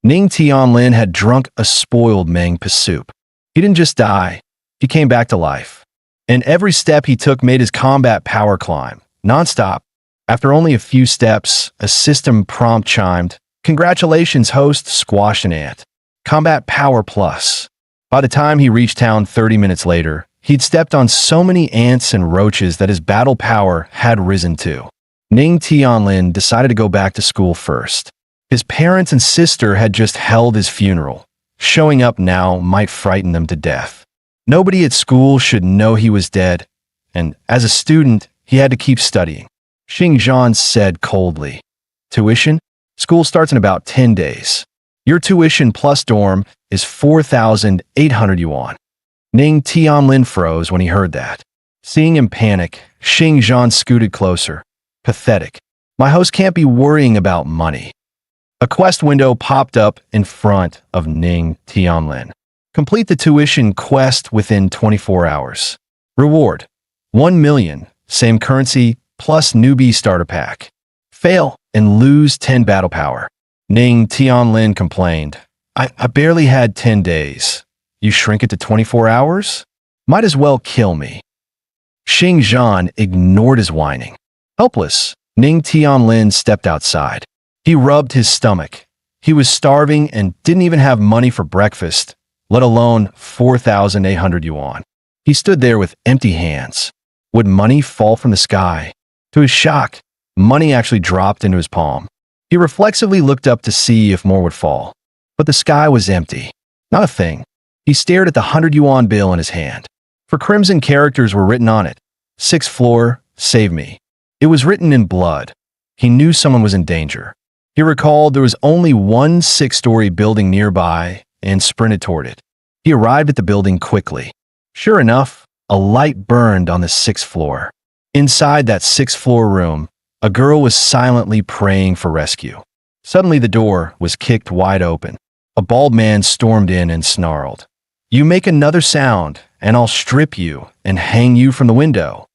Ning Tianlin had drunk a spoiled Mangpa soup. He didn't just die, he came back to life. And every step he took made his combat power climb, nonstop. After only a few steps, a system prompt chimed, "Congratulations, host, squashed an ant. Combat power plus." By the time he reached town 30 minutes later, he'd stepped on so many ants and roaches that his battle power had risen too. Ning Tianlin decided to go back to school first. His parents and sister had just held his funeral. Showing up now might frighten them to death. Nobody at school should know he was dead, and as a student, he had to keep studying. Xingzhan said coldly, "Tuition? School starts in about 10 days. Your tuition plus dorm is 4,800 yuan. Ning Tianlin froze when he heard that. Seeing him panic, Xingzhan scooted closer. Pathetic. My host can't be worrying about money. A quest window popped up in front of Ning Tianlin. Complete the tuition quest within 24 hours. Reward: 1 million, same currency, plus newbie starter pack. Fail and lose 10 battle power. Ning Tianlin complained. I barely had 10 days. You shrink it to 24 hours? Might as well kill me. Xingzhan ignored his whining. Helpless, Ning Tianlin stepped outside. He rubbed his stomach. He was starving and didn't even have money for breakfast, let alone 4,800 yuan. He stood there with empty hands. Would money fall from the sky? To his shock, money actually dropped into his palm. He reflexively looked up to see if more would fall. But the sky was empty. Not a thing. He stared at the 100 yuan bill in his hand. For crimson characters were written on it. 6th floor, save me. It was written in blood. He knew someone was in danger. He recalled there was only one 6-story building nearby and sprinted toward it. He arrived at the building quickly. Sure enough, a light burned on the 6th floor. Inside that 6th floor room, a girl was silently praying for rescue. Suddenly the door was kicked wide open. A bald man stormed in and snarled, "You make another sound, and I'll strip you and hang you from the window."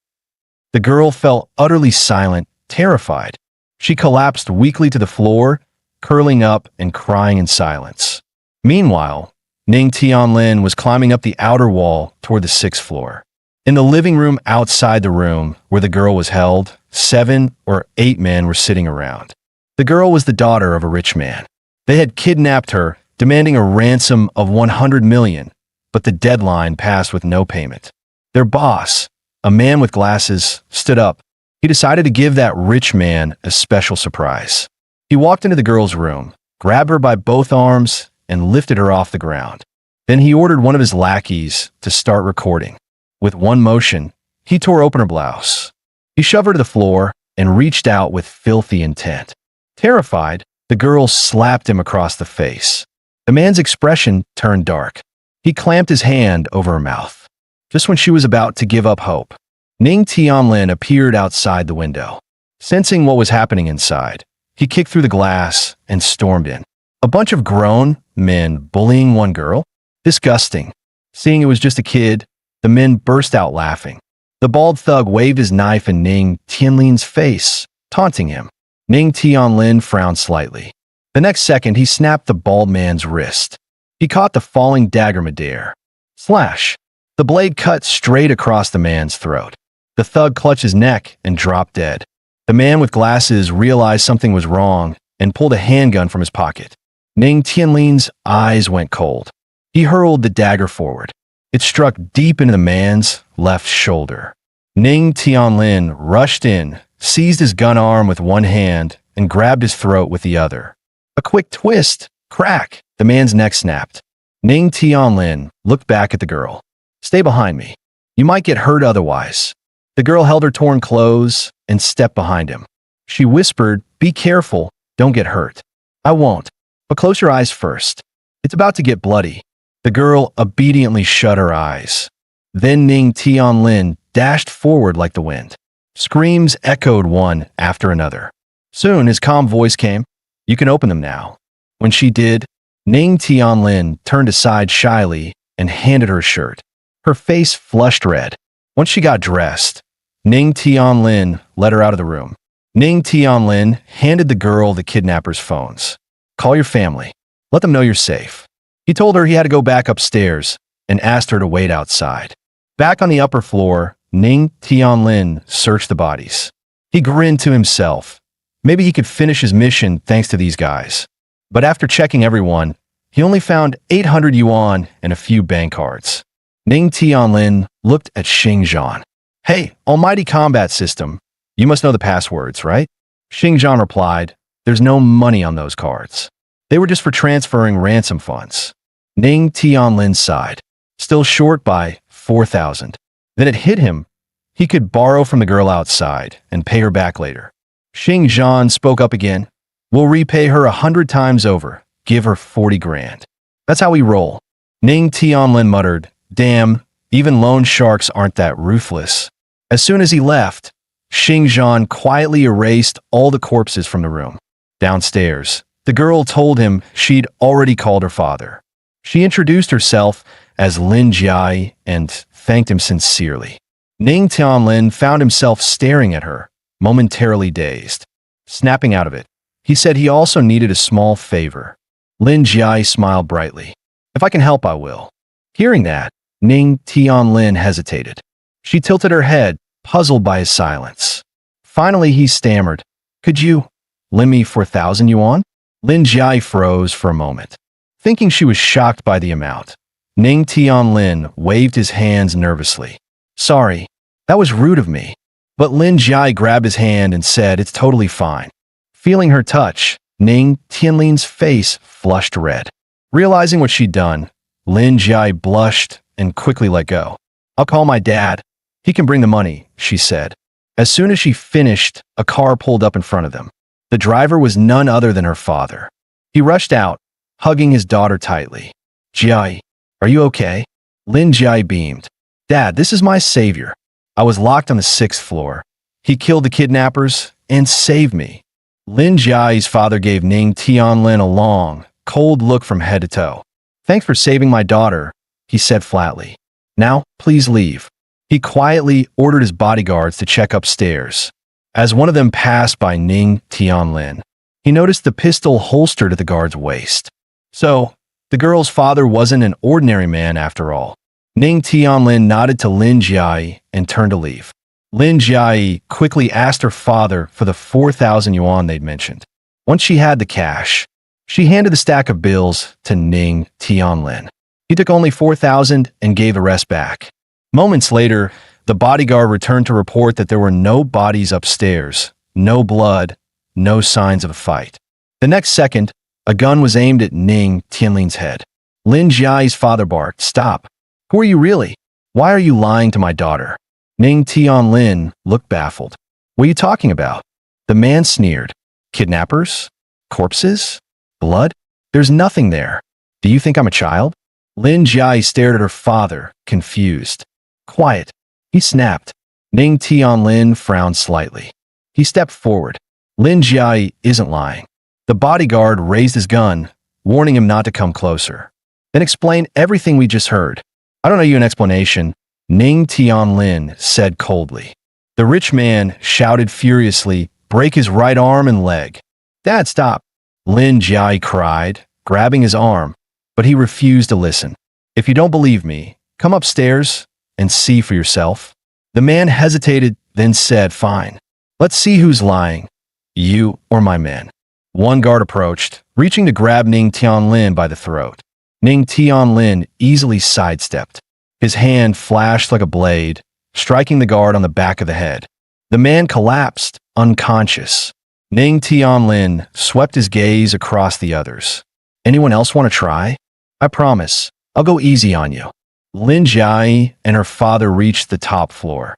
The girl fell utterly silent, terrified. She collapsed weakly to the floor, curling up and crying in silence. Meanwhile, Ning Tianlin was climbing up the outer wall toward the 6th floor. In the living room outside the room where the girl was held, 7 or 8 men were sitting around. The girl was the daughter of a rich man. They had kidnapped her, demanding a ransom of 100 million, but the deadline passed with no payment. Their boss, a man with glasses, stood up. He decided to give that rich man a special surprise. He walked into the girl's room, grabbed her by both arms, and lifted her off the ground. Then he ordered one of his lackeys to start recording. With one motion, he tore open her blouse. He shoved her to the floor and reached out with filthy intent. Terrified, the girl slapped him across the face. The man's expression turned dark. He clamped his hand over her mouth. Just when she was about to give up hope, Ning Tianlin appeared outside the window. Sensing what was happening inside, he kicked through the glass and stormed in. A bunch of grown men bullying one girl? Disgusting. Seeing it was just a kid, the men burst out laughing. The bald thug waved his knife in Ning Tianlin's face, taunting him. Ning Tianlin frowned slightly. The next second, he snapped the bald man's wrist. He caught the falling dagger midair. Slash! The blade cut straight across the man's throat. The thug clutched his neck and dropped dead. The man with glasses realized something was wrong and pulled a handgun from his pocket. Ning Tianlin's eyes went cold. He hurled the dagger forward. It struck deep into the man's left shoulder. Ning Tianlin rushed in, seized his gun arm with one hand, and grabbed his throat with the other. A quick twist, crack, the man's neck snapped. Ning Tianlin looked back at the girl. "Stay behind me. You might get hurt otherwise." The girl held her torn clothes and stepped behind him. She whispered, "Be careful, don't get hurt." "I won't, but close your eyes first. It's about to get bloody." The girl obediently shut her eyes. Then Ning Tianlin dashed forward like the wind. Screams echoed one after another. Soon his calm voice came, "You can open them now." When she did, Ning Tianlin turned aside shyly and handed her a shirt. Her face flushed red. Once she got dressed, Ning Tianlin led her out of the room. Ning Tianlin handed the girl the kidnapper's phones. "Call your family. Let them know you're safe. He told her he had to go back upstairs and asked her to wait outside. Back on the upper floor, Ning Tianlin searched the bodies. He grinned to himself. Maybe he could finish his mission thanks to these guys. But after checking everyone, he only found 800 yuan and a few bank cards. Ning Tianlin looked at Xingzhan. Hey, almighty combat system, you must know the passwords, right? Xingzhan replied, there's no money on those cards. They were just for transferring ransom funds. Ning Tianlin sighed, still short by 4,000. Then it hit him. He could borrow from the girl outside and pay her back later. Xingzhan spoke up again. We'll repay her 100 times over. Give her 40 grand. That's how we roll. Ning Tianlin muttered, damn, even loan sharks aren't that ruthless. As soon as he left, Xingzhan quietly erased all the corpses from the room. Downstairs, the girl told him she'd already called her father. She introduced herself as Lin Jiai and thanked him sincerely. Ning Tianlin found himself staring at her, momentarily dazed. Snapping out of it, he said he also needed a small favor. Lin Jiai smiled brightly. If I can help, I will. Hearing that, Ning Tianlin hesitated. She tilted her head, puzzled by his silence. Finally, he stammered, could you lend me 4,000 yuan? Lin Jiai froze for a moment, thinking she was shocked by the amount. Ning Tianlin waved his hands nervously. Sorry, that was rude of me. But Lin Jiai grabbed his hand and said it's totally fine. Feeling her touch, Ning Tianlin's face flushed red. Realizing what she'd done, Lin Jiai blushed and quickly let go. I'll call my dad. He can bring the money, she said. As soon as she finished, a car pulled up in front of them. The driver was none other than her father. He rushed out, hugging his daughter tightly. Jiai, are you okay? Lin Jiai beamed. Dad, this is my savior. I was locked on the 6th floor. He killed the kidnappers and saved me. Lin Jiai's father gave Ning Tianlin a long, cold look from head to toe. Thanks for saving my daughter, he said flatly. Now, please leave. He quietly ordered his bodyguards to check upstairs. As one of them passed by Ning Tianlin, he noticed the pistol holstered at the guard's waist. So, the girl's father wasn't an ordinary man after all. Ning Tianlin nodded to Lin Jiai and turned to leave. Lin Jiai quickly asked her father for the 4,000 yuan they'd mentioned. Once she had the cash, she handed the stack of bills to Ning Tianlin. He took only 4,000 and gave the rest back. Moments later, the bodyguard returned to report that there were no bodies upstairs, no blood, no signs of a fight. The next second, a gun was aimed at Ning Tianlin's head. Lin Jiai's father barked, "Stop! Who are you really? Why are you lying to my daughter?" Ning Tianlin looked baffled. What are you talking about? The man sneered. Kidnappers? Corpses? Blood? There's nothing there. Do you think I'm a child? Lin Jiai stared at her father, confused. Quiet, he snapped. Ning Tianlin frowned slightly. He stepped forward. Lin Jiai isn't lying. The bodyguard raised his gun, warning him not to come closer. Then explain everything we just heard. I don't owe you an explanation, Ning Tianlin said coldly. The rich man shouted furiously, break his right arm and leg. Dad, stop, Lin Jiai cried, grabbing his arm, but he refused to listen. If you don't believe me, come upstairs and see for yourself. The man hesitated, then said, fine. Let's see who's lying, you or my men. One guard approached, reaching to grab Ning Tianlin by the throat. Ning Tianlin easily sidestepped. His hand flashed like a blade, striking the guard on the back of the head. The man collapsed, unconscious. Ning Tianlin swept his gaze across the others. Anyone else want to try? I promise, I'll go easy on you. Lin Jiai and her father reached the top floor,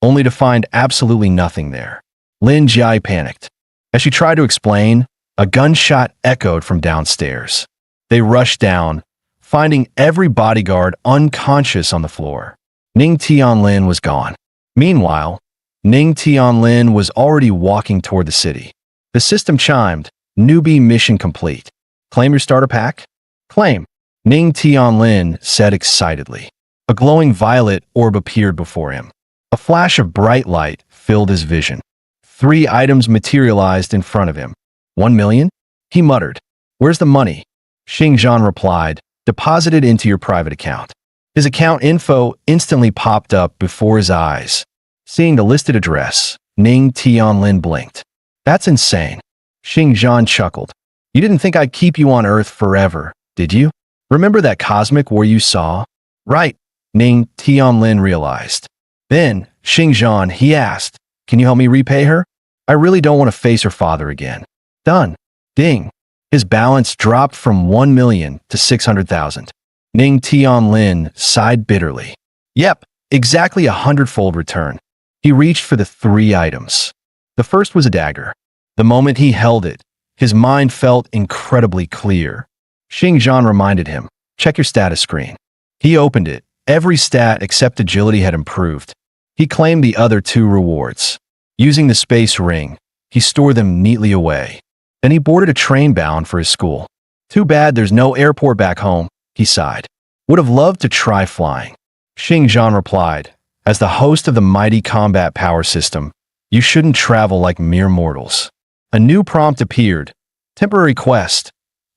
only to find absolutely nothing there. Lin Jiai panicked. As she tried to explain, a gunshot echoed from downstairs. They rushed down, finding every bodyguard unconscious on the floor. Ning Tianlin was gone. Meanwhile, Ning Tianlin was already walking toward the city. The system chimed, newbie mission complete. Claim your starter pack? Claim, Ning Tianlin said excitedly. A glowing violet orb appeared before him. A flash of bright light filled his vision. 3 items materialized in front of him. 1 million? He muttered. Where's the money? Xingzhan replied, deposited into your private account. His account info instantly popped up before his eyes. Seeing the listed address, Ning Tianlin blinked. That's insane. Xingzhan chuckled. You didn't think I'd keep you on Earth forever, did you? Remember that cosmic war you saw? Right, Ning Tianlin realized. Then, Xingzhan, he asked, can you help me repay her? I really don't want to face her father again. Done. Ding. His balance dropped from 1 million to 600,000. Ning Tianlin sighed bitterly. Yep, exactly 100-fold return. He reached for the 3 items. The first was a dagger. The moment he held it, his mind felt incredibly clear. Xingzhan reminded him, check your status screen. He opened it. Every stat except agility had improved. He claimed the other 2 rewards. Using the space ring, he stored them neatly away. Then he boarded a train bound for his school. Too bad there's no airport back home, he sighed. Would have loved to try flying. Xingzhan replied, as the host of the mighty combat power system, you shouldn't travel like mere mortals. A new prompt appeared. Temporary quest.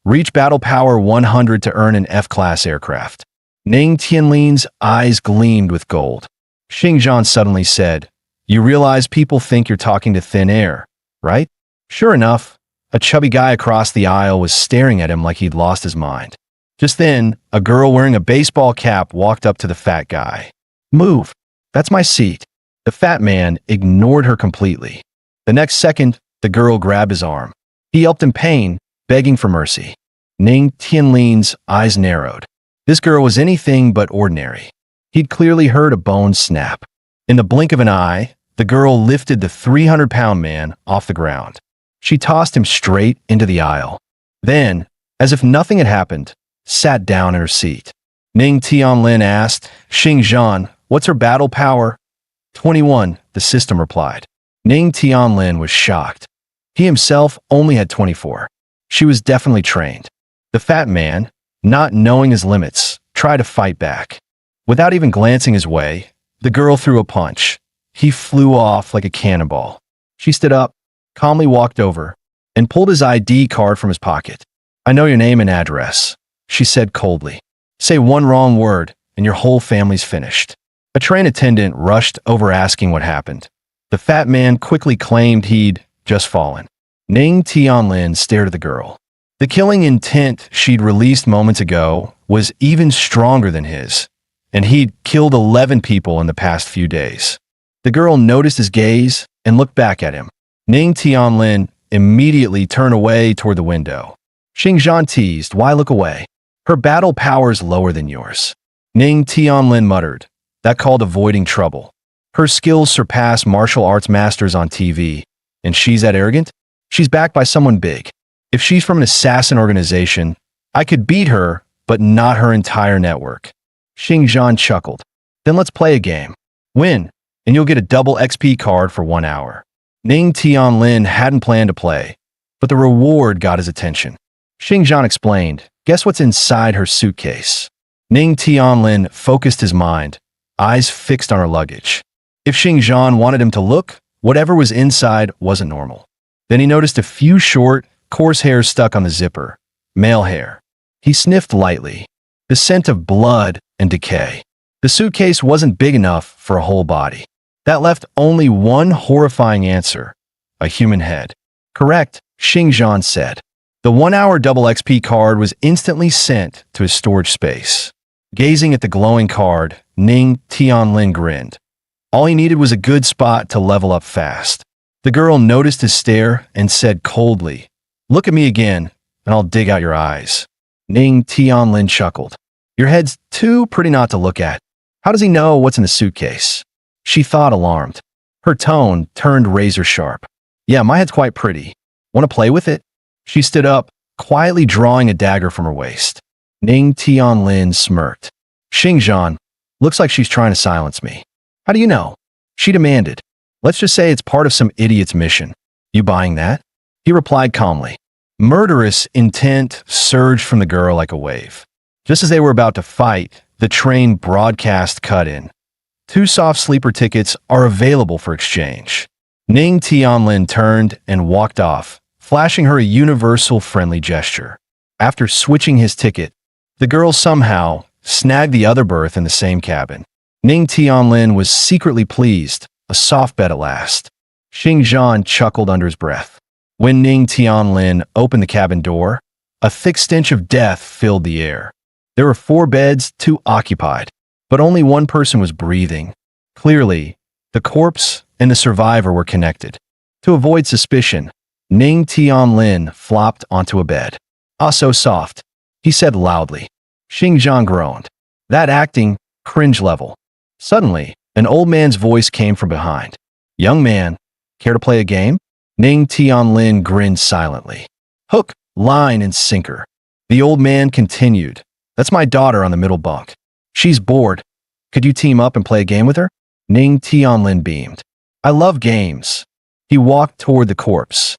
Reach battle power 100 to earn an F-class aircraft. Ning Tianlin's eyes gleamed with gold. Xingzhan suddenly said, you realize people think you're talking to thin air, right? Sure enough, a chubby guy across the aisle was staring at him like he'd lost his mind. Just then, a girl wearing a baseball cap walked up to the fat guy. Move. That's my seat. The fat man ignored her completely. The next second, the girl grabbed his arm. He yelped in pain, begging for mercy. Ning Tianlin's eyes narrowed. This girl was anything but ordinary. He'd clearly heard a bone snap. In the blink of an eye, the girl lifted the 300-pound man off the ground. She tossed him straight into the aisle. Then, as if nothing had happened, sat down in her seat. Ning Tianlin asked, Xingzhan, what's her battle power? 21, the system replied. Ning Tianlin was shocked. He himself only had 24. She was definitely trained. The fat man, not knowing his limits, tried to fight back. Without even glancing his way, the girl threw a punch. He flew off like a cannonball. She stood up, calmly walked over, and pulled his ID card from his pocket. I know your name and address, she said coldly. Say one wrong word, and your whole family's finished. A train attendant rushed over asking what happened. The fat man quickly claimed he'd just fallen. Ning Tianlin stared at the girl. The killing intent she'd released moments ago was even stronger than his, and he'd killed 11 people in the past few days. The girl noticed his gaze and looked back at him. Ning Tianlin immediately turned away toward the window. Xingzhan teased, why look away? Her battle power's lower than yours. Ning Tianlin muttered, that called avoiding trouble. Her skills surpass martial arts masters on TV, and she's that arrogant? She's backed by someone big. If she's from an assassin organization, I could beat her, but not her entire network. Xingzhan chuckled. Then let's play a game. Win, and you'll get a double XP card for 1 hour. Ning Tianlin hadn't planned to play, but the reward got his attention. Xingzhan explained, guess what's inside her suitcase? Ning Tianlin focused his mind, eyes fixed on her luggage. If Xingzhan wanted him to look, whatever was inside wasn't normal. Then he noticed a few short, coarse hairs stuck on the zipper. Male hair. He sniffed lightly. The scent of blood and decay. The suitcase wasn't big enough for a whole body. That left only one horrifying answer. A human head. Correct, Xingzhan said. The 1 hour double XP card was instantly sent to his storage space. Gazing at the glowing card, Ning Tianlin grinned. All he needed was a good spot to level up fast. The girl noticed his stare and said coldly, look at me again, and I'll dig out your eyes. Ning Tianlin chuckled. Your head's too pretty not to look at. How does he know what's in the suitcase? She thought, alarmed. Her tone turned razor sharp. Yeah, my head's quite pretty. Want to play with it? She stood up, quietly drawing a dagger from her waist. Ning Tianlin smirked. Xingzhan, looks like she's trying to silence me. How do you know? She demanded. Let's just say it's part of some idiot's mission. You buying that? He replied calmly. Murderous intent surged from the girl like a wave. Just as they were about to fight, the train broadcast cut in. 2 soft sleeper tickets are available for exchange. Ning Tianlin turned and walked off, flashing her a universal friendly gesture. After switching his ticket, the girl somehow snagged the other berth in the same cabin. Ning Tianlin was secretly pleased, a soft bed at last. Xing Zhan chuckled under his breath. When Ning Tianlin opened the cabin door, a thick stench of death filled the air. There were 4 beds, 2 occupied, but only one person was breathing. Clearly, the corpse and the survivor were connected. To avoid suspicion, Ning Tianlin flopped onto a bed. "Ah, so soft," he said loudly. Xing Zhan groaned. That acting, cringe level. Suddenly, an old man's voice came from behind. "Young man, care to play a game?" Ning Tianlin grinned silently. "Hook, line, and sinker." The old man continued. "That's my daughter on the middle bunk. She's bored. Could you team up and play a game with her?" Ning Tianlin beamed. "I love games." He walked toward the corpse.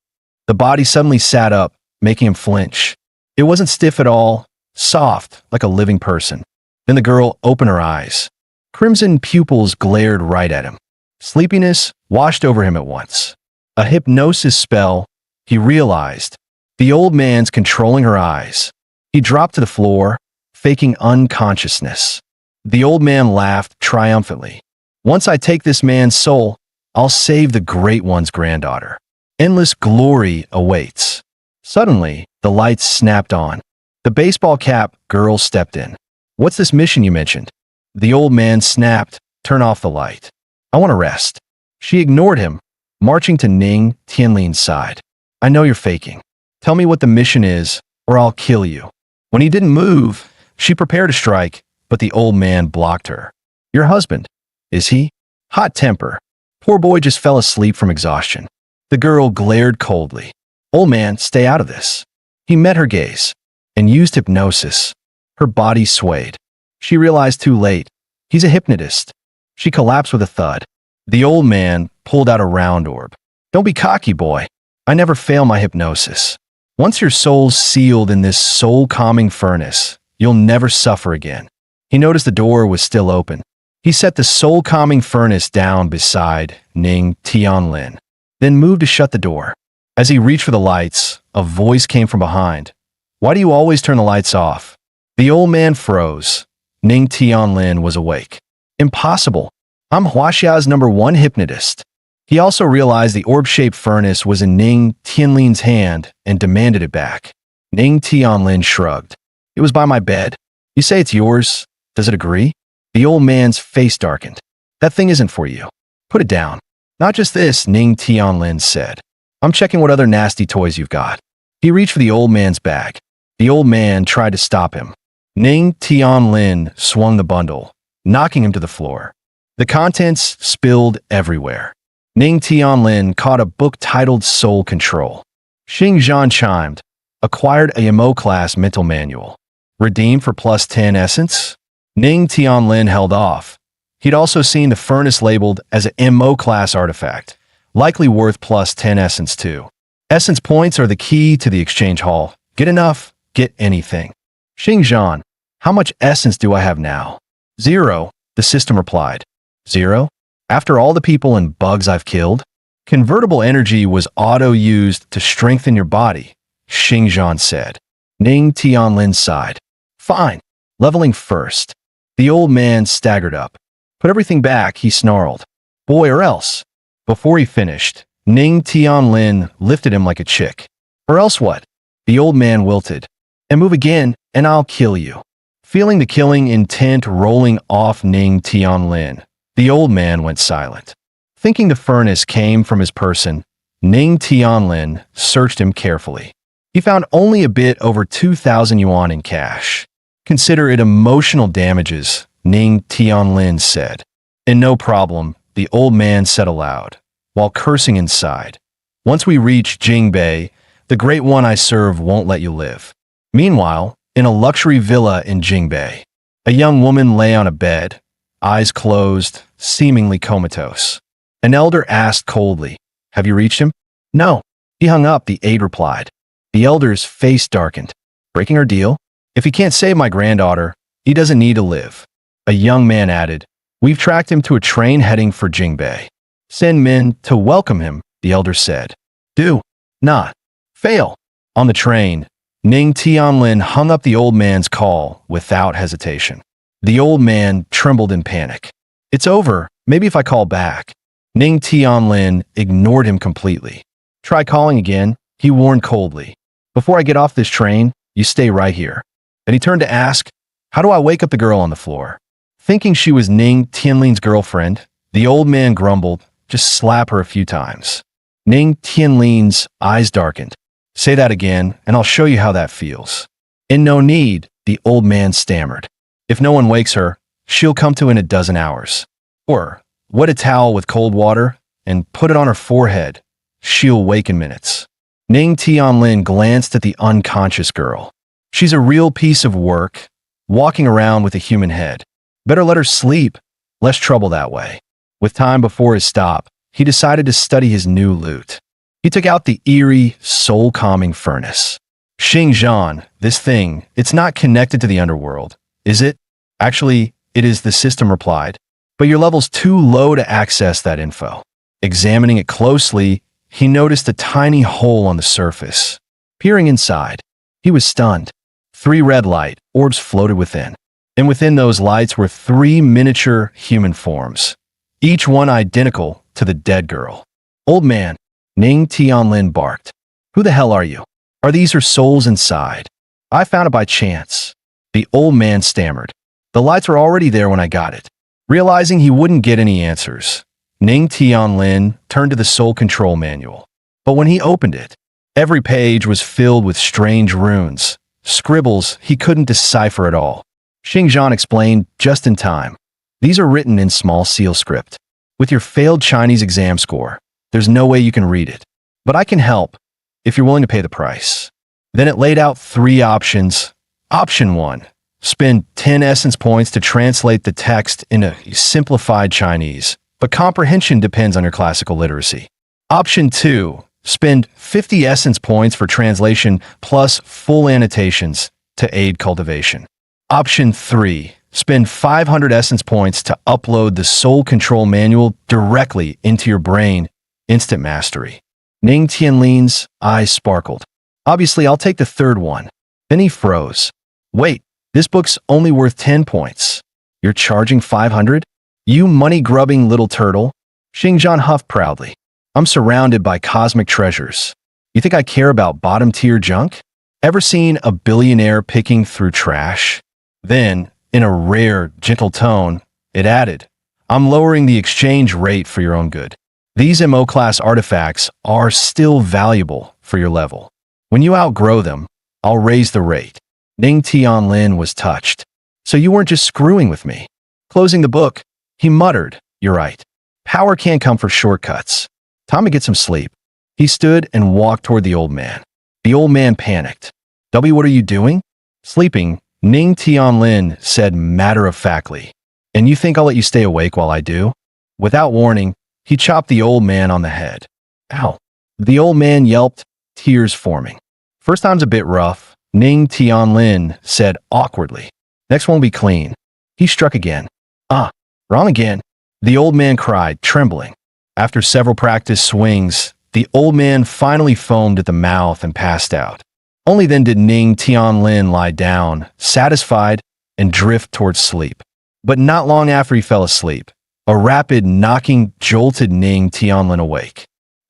The body suddenly sat up, making him flinch. It wasn't stiff at all, soft, like a living person. Then the girl opened her eyes. Crimson pupils glared right at him. Sleepiness washed over him at once. A hypnosis spell, he realized. The old man's controlling her eyes. He dropped to the floor, faking unconsciousness. The old man laughed triumphantly. "Once I take this man's soul, I'll save the Great One's granddaughter. Endless glory awaits." Suddenly, the lights snapped on. The baseball cap girl stepped in. "What's this mission you mentioned?" The old man snapped. "Turn off the light. I want to rest." She ignored him, marching to Ning Tianlin's side. "I know you're faking. Tell me what the mission is, or I'll kill you." When he didn't move, she prepared to strike, but the old man blocked her. "Your husband, is he?" Hot temper. "Poor boy just fell asleep from exhaustion." The girl glared coldly. "Old man, stay out of this." He met her gaze and used hypnosis. Her body swayed. She realized too late. He's a hypnotist. She collapsed with a thud. The old man pulled out a round orb. "Don't be cocky, boy. I never fail my hypnosis. Once your soul's sealed in this soul-calming furnace, you'll never suffer again." He noticed the door was still open. He set the soul-calming furnace down beside Ning Tianlin, then moved to shut the door. As he reached for the lights, a voice came from behind. "Why do you always turn the lights off?" The old man froze. Ning Tianlin was awake. "Impossible. I'm Huaxia's #1 hypnotist." He also realized the orb-shaped furnace was in Ning Tianlin's hand and demanded it back. Ning Tianlin shrugged. "It was by my bed. You say it's yours. Does it agree?" The old man's face darkened. "That thing isn't for you. Put it down." "Not just this," Ning Tianlin said. "I'm checking what other nasty toys you've got." He reached for the old man's bag. The old man tried to stop him. Ning Tianlin swung the bundle, knocking him to the floor. The contents spilled everywhere. Ning Tianlin caught a book titled Soul Control. Xing Zhan chimed. "Acquired a MO class mental manual. Redeemed for +10 essence?" Ning Tianlin held off. He'd also seen the furnace labeled as an MO class artifact, likely worth +10 essence too. Essence points are the key to the exchange hall. Get enough, get anything. Xing Zhan, how much essence do I have now? 0, the system replied. 0? After all the people and bugs I've killed? Convertible energy was auto-used to strengthen your body, Xing Zhan said. Ning Tianlin sighed. Fine, leveling first. The old man staggered up. Put everything back, he snarled. Boy or else. Before he finished, Ning Tianlin lifted him like a chick. Or else what? The old man wilted. And move again, and I'll kill you. Feeling the killing intent rolling off Ning Tianlin, the old man went silent. Thinking the furnace came from his person, Ning Tianlin searched him carefully. He found only a bit over 2,000 yuan in cash. Consider it emotional damages, Ning Tianlin said. And no problem, the old man said aloud, while cursing inside. Once we reach Jingbei, the great one I serve won't let you live. Meanwhile, in a luxury villa in Jingbei, a young woman lay on a bed, eyes closed, seemingly comatose. An elder asked coldly, Have you reached him? No. He hung up, the aide replied. The elder's face darkened. Breaking our deal? If he can't save my granddaughter, he doesn't need to live. A young man added, We've tracked him to a train heading for Jingbei. Send men to welcome him, the elder said. Do not fail. On the train, Ning Tianlin hung up the old man's call without hesitation. The old man trembled in panic. It's over. Maybe if I call back. Ning Tianlin ignored him completely. Try calling again, he warned coldly. Before I get off this train, you stay right here. Then he turned to ask, how do I wake up the girl on the floor? Thinking she was Ning Tianlin's girlfriend, the old man grumbled, just slap her a few times. Ning Tianlin's eyes darkened. Say that again, and I'll show you how that feels. In no need, the old man stammered. If no one wakes her, she'll come to in a dozen hours. Or, wet a towel with cold water and put it on her forehead. She'll wake in minutes. Ning Tianlin glanced at the unconscious girl. She's a real piece of work, walking around with a human head. Better let her sleep, less trouble that way. With time before his stop, he decided to study his new loot. He took out the eerie, soul-calming furnace. Xingzhan, this thing, it's not connected to the underworld, is it? Actually, it is, the system replied. But your level's too low to access that info. Examining it closely, he noticed a tiny hole on the surface. Peering inside, he was stunned. 3 red light orbs floated within. And within those lights were 3 miniature human forms, each one identical to the dead girl. Old man, Ning Tianlin barked. Who the hell are you? Are these her souls inside? I found it by chance. The old man stammered. The lights were already there when I got it. Realizing he wouldn't get any answers, Ning Tianlin turned to the soul control manual. But when he opened it, every page was filled with strange runes, scribbles he couldn't decipher at all. Xingzhan explained just in time. These are written in small seal script. With your failed Chinese exam score, there's no way you can read it. But I can help, if you're willing to pay the price. Then it laid out 3 options. Option 1, spend 10 essence points to translate the text into simplified Chinese, but comprehension depends on your classical literacy. Option 2, spend 50 essence points for translation plus full annotations to aid cultivation. Option 3, spend 500 essence points to upload the soul control manual directly into your brain. Instant mastery. Ning Tianlin's eyes sparkled. Obviously, I'll take the third one. Then he froze. Wait, this book's only worth 10 points. You're charging 500? You money-grubbing little turtle? Xingzhan huffed proudly. I'm surrounded by cosmic treasures. You think I care about bottom-tier junk? Ever seen a billionaire picking through trash? Then, in a rare, gentle tone, it added, I'm lowering the exchange rate for your own good. These MO-class artifacts are still valuable for your level. When you outgrow them, I'll raise the rate. Ning Tianlin was touched. So you weren't just screwing with me. Closing the book, he muttered, you're right. Power can't come for shortcuts. Time to get some sleep. He stood and walked toward the old man. The old man panicked. W, what are you doing? Sleeping, Ning Tianlin said matter-of-factly. And you think I'll let you stay awake while I do? Without warning, he chopped the old man on the head. Ow. The old man yelped, tears forming. First time's a bit rough, Ning Tianlin said awkwardly. Next one will be clean. He struck again. Wrong again. The old man cried, trembling. After several practice swings, the old man finally foamed at the mouth and passed out. Only then did Ning Tianlin lie down, satisfied, and drift towards sleep. But not long after he fell asleep, a rapid knocking jolted Ning Tianlin awake.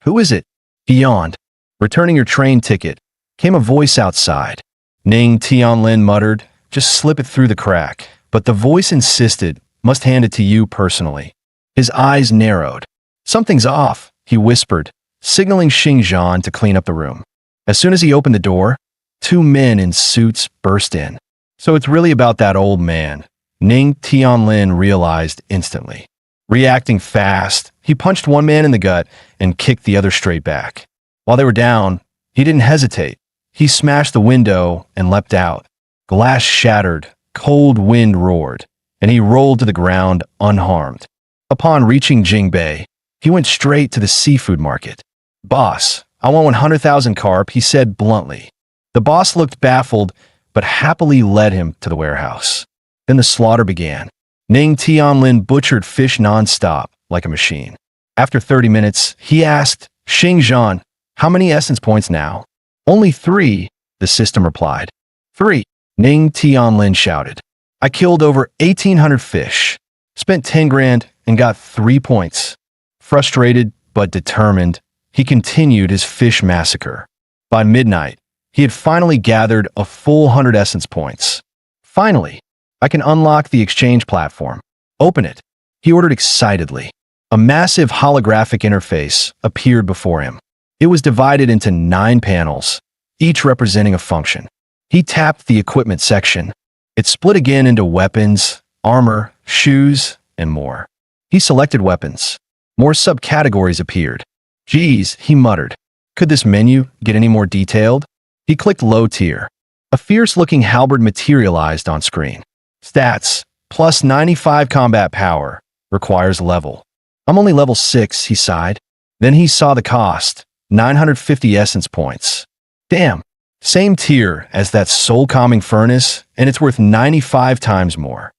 Who is it? He yawned. Returning your train ticket, came a voice outside. Ning Tianlin muttered, just slip it through the crack. But the voice insisted, must hand it to you personally. His eyes narrowed. Something's off, he whispered, signaling Xingzhan to clean up the room. As soon as he opened the door, 2 men in suits burst in. So it's really about that old man, Ning Tianlin realized instantly. Reacting fast, he punched one man in the gut and kicked the other straight back. While they were down, he didn't hesitate. He smashed the window and leapt out. Glass shattered, cold wind roared, and he rolled to the ground unharmed. Upon reaching Jingbei, he went straight to the seafood market. Boss, I want 100,000 carp, he said bluntly. The boss looked baffled, but happily led him to the warehouse. Then the slaughter began. Ning Tianlin butchered fish non-stop, like a machine. After 30 minutes, he asked, Xingzhan, how many essence points now? Only 3. the system replied. 3. Ning Tianlin shouted. I killed over 1,800 fish, spent 10 grand, and got 3 points. Frustrated but determined, he continued his fish massacre. By midnight, he had finally gathered a full 100 essence points. Finally, I can unlock the exchange platform. Open it, he ordered excitedly. A massive holographic interface appeared before him. It was divided into 9 panels, each representing a function. He tapped the equipment section. It split again into weapons, armor, shoes, and more. He selected weapons. More subcategories appeared. Geez, he muttered. Could this menu get any more detailed? He clicked low tier. A fierce-looking halberd materialized on screen. Stats, plus 95 combat power, requires level. I'm only level 6, he sighed. Then he saw the cost, 950 essence points. Damn, same tier as that soul-calming furnace, and it's worth 95 times more.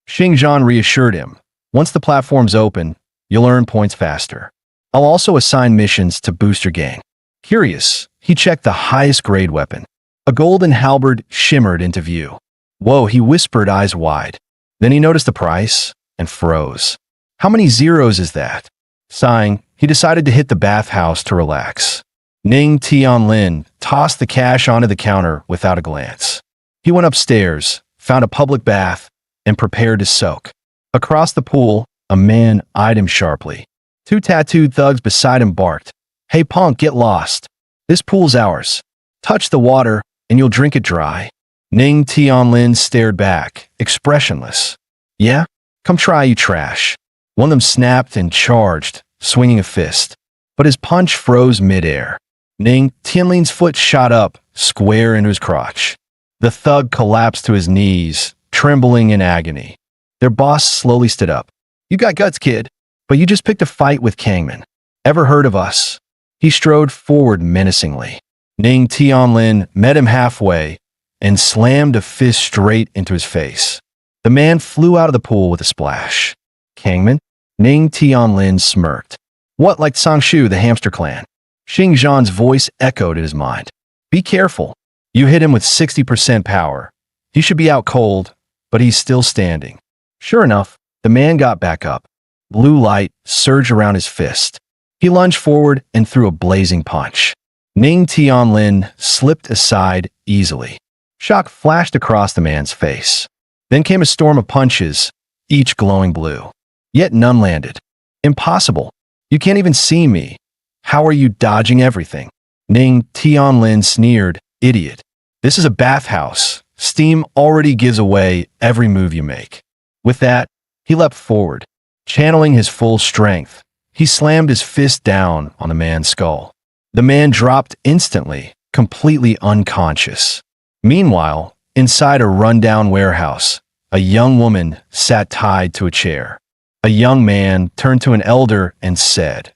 Xingzhan reassured him. Once the platform's open, you'll earn points faster. I'll also assign missions to boost your gain. Curious, he checked the highest grade weapon. A golden halberd shimmered into view. Whoa, he whispered, eyes wide. Then he noticed the price and froze. How many zeros is that? Sighing, he decided to hit the bathhouse to relax. Ning Tianlin tossed the cash onto the counter without a glance. He went upstairs, found a public bath, and prepared to soak. Across the pool, a man eyed him sharply. 2 tattooed thugs beside him barked. Hey punk, get lost. This pool's ours. Touch the water, and you'll drink it dry. Ning Tianlin stared back, expressionless. Yeah? Come try, you trash. One of them snapped and charged, swinging a fist. But his punch froze midair. Ning Tianlin's foot shot up, square into his crotch. The thug collapsed to his knees, trembling in agony. Their boss slowly stood up. You got guts, kid, but you just picked a fight with Kangman. Ever heard of us? He strode forward menacingly. Ning Tianlin met him halfway and slammed a fist straight into his face. The man flew out of the pool with a splash. Kangman? Ning Tianlin smirked. What, like Sangshu, the hamster clan? Xingzhan's voice echoed in his mind. Be careful. You hit him with 60% power. He should be out cold, but he's still standing. Sure enough, the man got back up. Blue light surged around his fist. He lunged forward and threw a blazing punch. Ning Tianlin slipped aside easily. Shock flashed across the man's face. Then came a storm of punches, each glowing blue. Yet none landed. Impossible. You can't even see me. How are you dodging everything? Ning Tianlin sneered, idiot. This is a bathhouse. Steam already gives away every move you make. With that, he leapt forward. Channeling his full strength, he slammed his fist down on the man's skull. The man dropped instantly, completely unconscious. Meanwhile, inside a rundown warehouse, a young woman sat tied to a chair. A young man turned to an elder and said,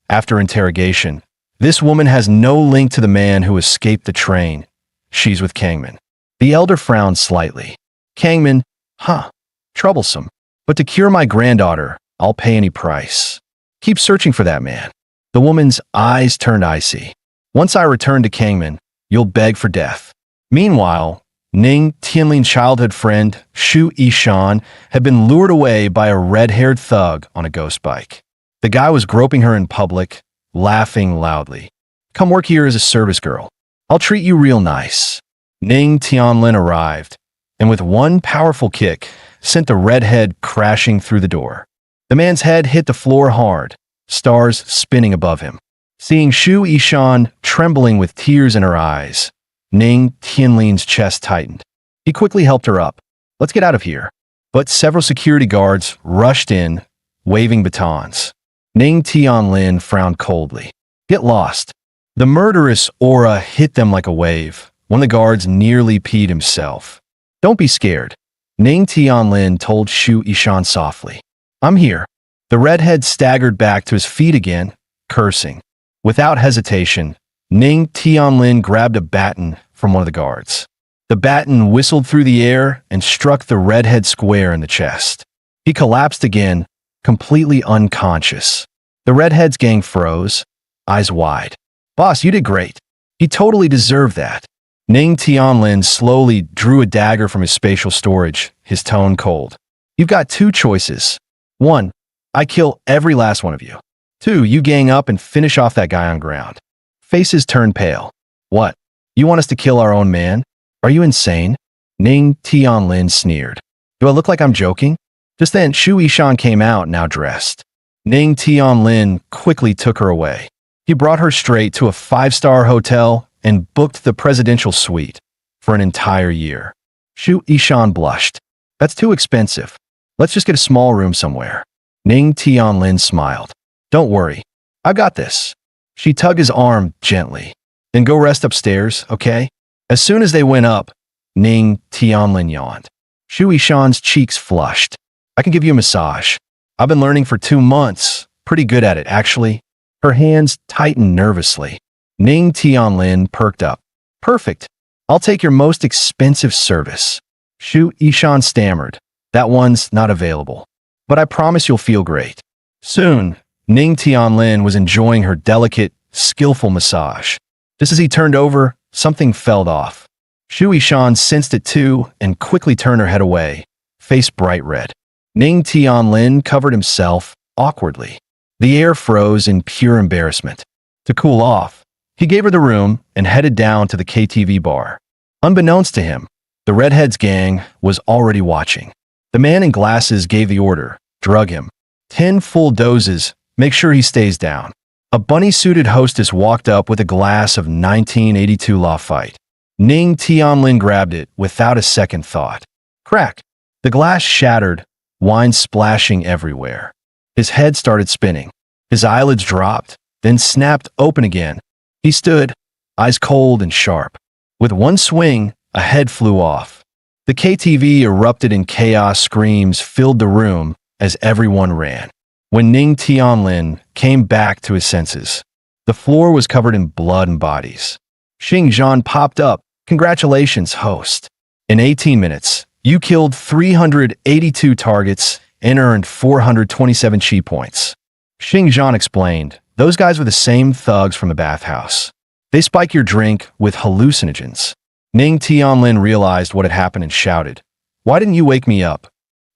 after interrogation, this woman has no link to the man who escaped the train. She's with Kangman. The elder frowned slightly. Kangman, huh, troublesome. But to cure my granddaughter, I'll pay any price. Keep searching for that man. The woman's eyes turned icy. Once I return to Kangman, you'll beg for death. Meanwhile, Ning Tianlin's childhood friend, Shu Yishan, had been lured away by a red-haired thug on a ghost bike. The guy was groping her in public, laughing loudly. Come work here as a service girl. I'll treat you real nice. Ning Tianlin arrived, and with one powerful kick, sent the redhead crashing through the door. The man's head hit the floor hard, stars spinning above him. Seeing Shu Yishan trembling with tears in her eyes, Ning Tianlin's chest tightened. He quickly helped her up. Let's get out of here. But several security guards rushed in, waving batons. Ning Tianlin frowned coldly. Get lost. The murderous aura hit them like a wave. One of the guards nearly peed himself. Don't be scared. Ning Tianlin told Shu Yishan softly. I'm here. The redhead staggered back to his feet again, cursing. Without hesitation, Ning Tianlin grabbed a baton from one of the guards. The baton whistled through the air and struck the redhead square in the chest. He collapsed again, completely unconscious. The redhead's gang froze, eyes wide. Boss, you did great. He totally deserved that. Ning Tianlin slowly drew a dagger from his spatial storage, his tone cold. You've got two choices. 1. I kill every last one of you. 2. You gang up and finish off that guy on ground. Faces turned pale. What? You want us to kill our own man? Are you insane? Ning Tianlin sneered. Do I look like I'm joking? Just then, Shu Yishan came out, now dressed. Ning Tianlin quickly took her away. He brought her straight to a 5-star hotel and booked the presidential suite for an entire year. Shu Yishan blushed. That's too expensive. Let's just get a small room somewhere. Ning Tianlin smiled. Don't worry. I got this. She tugged his arm gently. Then go rest upstairs, okay? As soon as they went up, Ning Tianlin yawned. Shu Yishan's cheeks flushed. I can give you a massage. I've been learning for 2 months. Pretty good at it, actually. Her hands tightened nervously. Ning Tianlin perked up. Perfect. I'll take your most expensive service. Shu Yishan stammered. That one's not available. But I promise you'll feel great. Soon, Ning Tianlin was enjoying her delicate, skillful massage. Just as he turned over, something fell off. Shu Yishan sensed it too and quickly turned her head away, face bright red. Ning Tianlin covered himself awkwardly. The air froze in pure embarrassment. To cool off, he gave her the room and headed down to the KTV bar. Unbeknownst to him, the redhead's gang was already watching. The man in glasses gave the order, drug him. 10 full doses, make sure he stays down. A bunny-suited hostess walked up with a glass of 1982 Lafite. Ning Tianlin grabbed it without a second thought. Crack! The glass shattered, wine splashing everywhere. His head started spinning. His eyelids dropped, then snapped open again. He stood, eyes cold and sharp. With one swing, a head flew off. The KTV erupted in chaos. Screams filled the room as everyone ran. When Ning Tianlin came back to his senses, the floor was covered in blood and bodies. Xing Zhan popped up. Congratulations, host. In 18 minutes, you killed 382 targets and earned 427 chi points. Xing Zhan explained, those guys were the same thugs from the bathhouse. They spike your drink with hallucinogens. Ning Tianlin realized what had happened and shouted, why didn't you wake me up?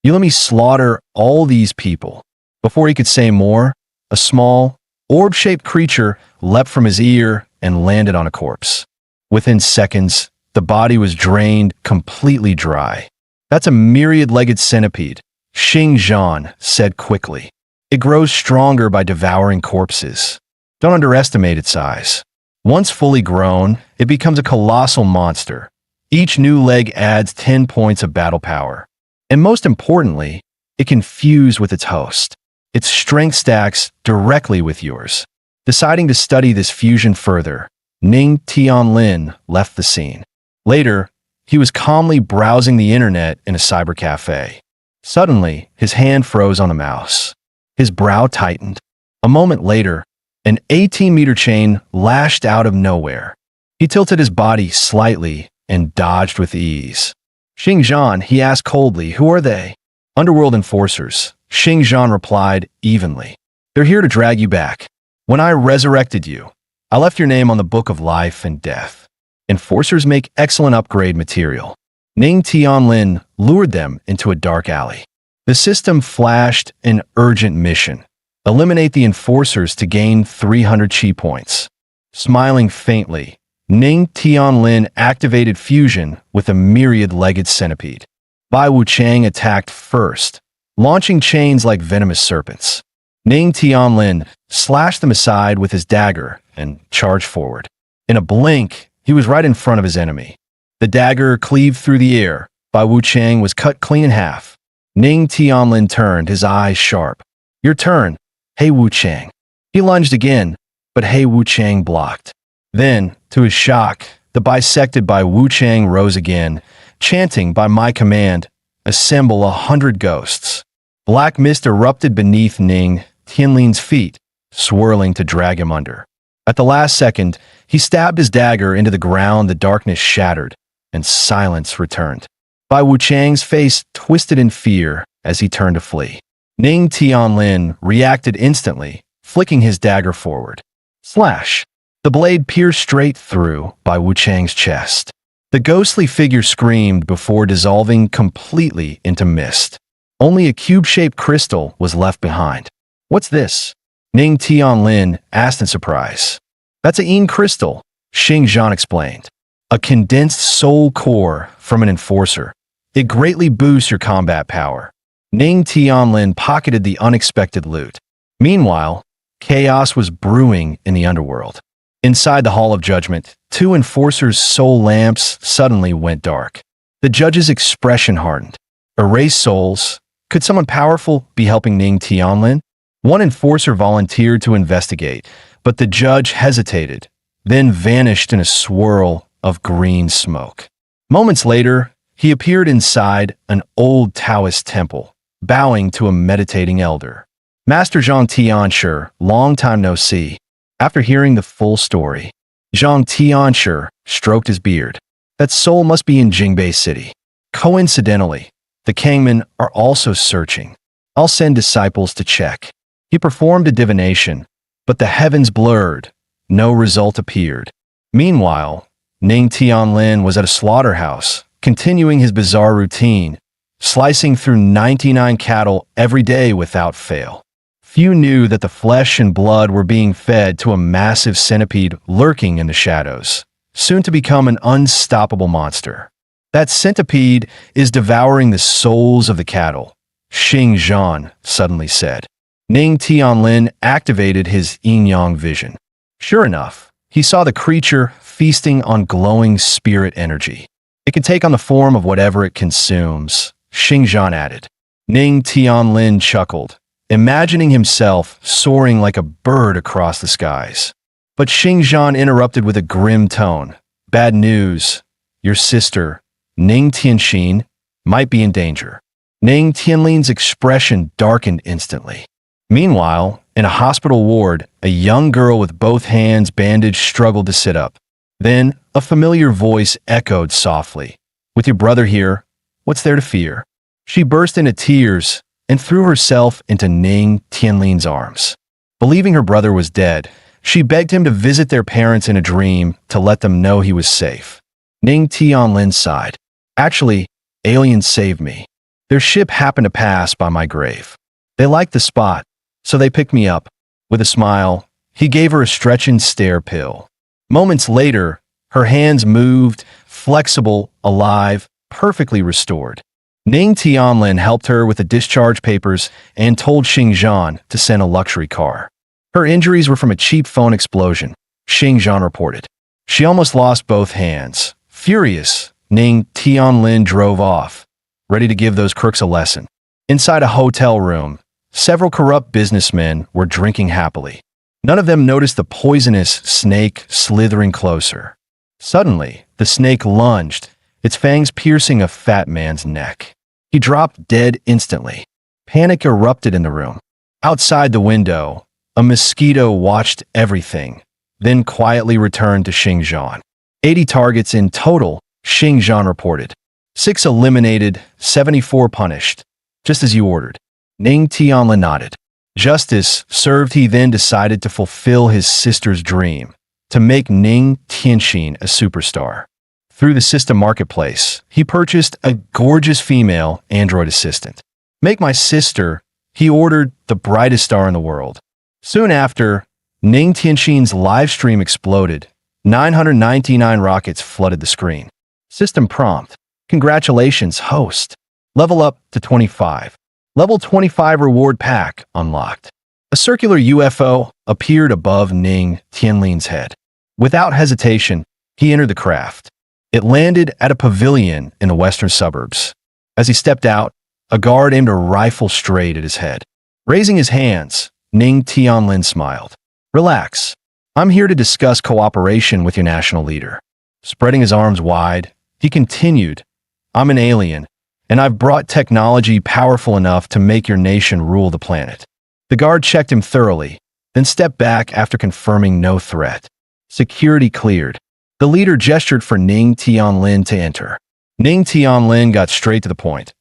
You let me slaughter all these people. Before he could say more, a small, orb-shaped creature leapt from his ear and landed on a corpse. Within seconds, the body was drained completely dry. That's a myriad-legged centipede, Xing Zhan said quickly. It grows stronger by devouring corpses. Don't underestimate its size. Once fully grown, it becomes a colossal monster. Each new leg adds 10 points of battle power. And most importantly, it can fuse with its host. Its strength stacks directly with yours. Deciding to study this fusion further, Ning Tianlin left the scene. Later, he was calmly browsing the internet in a cyber cafe. Suddenly, his hand froze on the mouse. His brow tightened. A moment later, an 18-meter chain lashed out of nowhere. He tilted his body slightly and dodged with ease. Xing Zhan, he asked coldly, who are they? Underworld enforcers, Xing Zhan replied evenly. They're here to drag you back. When I resurrected you, I left your name on the book of life and death. Enforcers make excellent upgrade material. Ning Tianlin lured them into a dark alley. The system flashed an urgent mission. Eliminate the enforcers to gain 300 chi points. Smiling faintly, Ning Tianlin activated fusion with a myriad-legged centipede. Bai Wuchang attacked first, launching chains like venomous serpents. Ning Tianlin slashed them aside with his dagger and charged forward. In a blink, he was right in front of his enemy. The dagger cleaved through the air. Bai Wuchang was cut clean in half. Ning Tianlin turned, his eyes sharp. Your turn, He Wuchang. He lunged again, but He Wuchang blocked. Then, to his shock, the bisected Bai Wuchang rose again, chanting by my command, assemble 100 ghosts. Black mist erupted beneath Ning Tianlin's feet, swirling to drag him under. At the last second, he stabbed his dagger into the ground. The darkness shattered, and silence returned. Bai Wuchang's face twisted in fear as he turned to flee. Ning Tianlin reacted instantly, flicking his dagger forward. Slash! The blade pierced straight through Bai Wuchang's chest. The ghostly figure screamed before dissolving completely into mist. Only a cube-shaped crystal was left behind. "What's this?" Ning Tianlin asked in surprise. "That's a Yin crystal," Xing Zhan explained. "A condensed soul core from an enforcer. It greatly boosts your combat power." Ning Tianlin pocketed the unexpected loot. Meanwhile, chaos was brewing in the underworld. Inside the Hall of Judgment, two enforcers' soul lamps suddenly went dark. The judge's expression hardened. Erased souls? Could someone powerful be helping Ning Tianlin? One enforcer volunteered to investigate, but the judge hesitated, then vanished in a swirl of green smoke. Moments later, he appeared inside an old Taoist temple, bowing to a meditating elder. "Master Zhang Tianshi, long time no see." After hearing the full story, Zhang Tianshi stroked his beard. "That soul must be in Jingbei City. Coincidentally, the Kangmen are also searching. I'll send disciples to check." He performed a divination, but the heavens blurred. No result appeared. Meanwhile, Ning Tianlin was at a slaughterhouse, continuing his bizarre routine, slicing through 99 cattle every day without fail. Few knew that the flesh and blood were being fed to a massive centipede lurking in the shadows, soon to become an unstoppable monster. "That centipede is devouring the souls of the cattle," Xing Zhan suddenly said. Ning Tianlin activated his yin-yang vision. Sure enough, he saw the creature feasting on glowing spirit energy. "It can take on the form of whatever it consumes," Xing Zhan added. Ning Tianlin chuckled, imagining himself soaring like a bird across the skies. But Xing Zhan interrupted with a grim tone. "Bad news. Your sister, Ning Tianxin, might be in danger." Ning Tianlin's expression darkened instantly. Meanwhile, in a hospital ward, a young girl with both hands bandaged struggled to sit up. Then, a familiar voice echoed softly. "With your brother here, what's there to fear?" She burst into tears and threw herself into Ning Tianlin's arms. Believing her brother was dead, she begged him to visit their parents in a dream to let them know he was safe. Ning Tianlin sighed. "Actually, aliens saved me. Their ship happened to pass by my grave. They liked the spot, so they picked me up." With a smile, he gave her a stretch-and stare pill. Moments later, her hands moved, flexible, alive, perfectly restored. Ning Tianlin helped her with the discharge papers and told Xing Zhan to send a luxury car. Her injuries were from a cheap phone explosion, Xing Zhan reported. She almost lost both hands. Furious, Ning Tianlin drove off, ready to give those crooks a lesson. Inside a hotel room, several corrupt businessmen were drinking happily. None of them noticed the poisonous snake slithering closer. Suddenly, the snake lunged, its fangs piercing a fat man's neck. He dropped dead instantly. Panic erupted in the room. Outside the window, a mosquito watched everything, then quietly returned to Xing Zhan. 80 targets in total, Xing Zhan reported. 6 eliminated, 74 punished, just as you ordered. Ning Tianlin nodded. Justice served. He then decided to fulfill his sister's dream, to make Ning Tianxin a superstar. Through the system marketplace, he purchased a gorgeous female android assistant. "Make my sister," he ordered, "the brightest star in the world." Soon after, Ning Tianxin's live stream exploded. 999 rockets flooded the screen. System prompt. "Congratulations, host. Level up to 25. Level 25 reward pack unlocked." A circular UFO appeared above Ning Tianlin's head. Without hesitation, he entered the craft. It landed at a pavilion in the western suburbs. As he stepped out, a guard aimed a rifle straight at his head. Raising his hands, Ning Tianlin smiled. "Relax. I'm here to discuss cooperation with your national leader." Spreading his arms wide, he continued, "I'm an alien, and I've brought technology powerful enough to make your nation rule the planet." The guard checked him thoroughly, then stepped back after confirming no threat. Security cleared. The leader gestured for Ning Tianlin to enter. Ning Tianlin got straight to the point.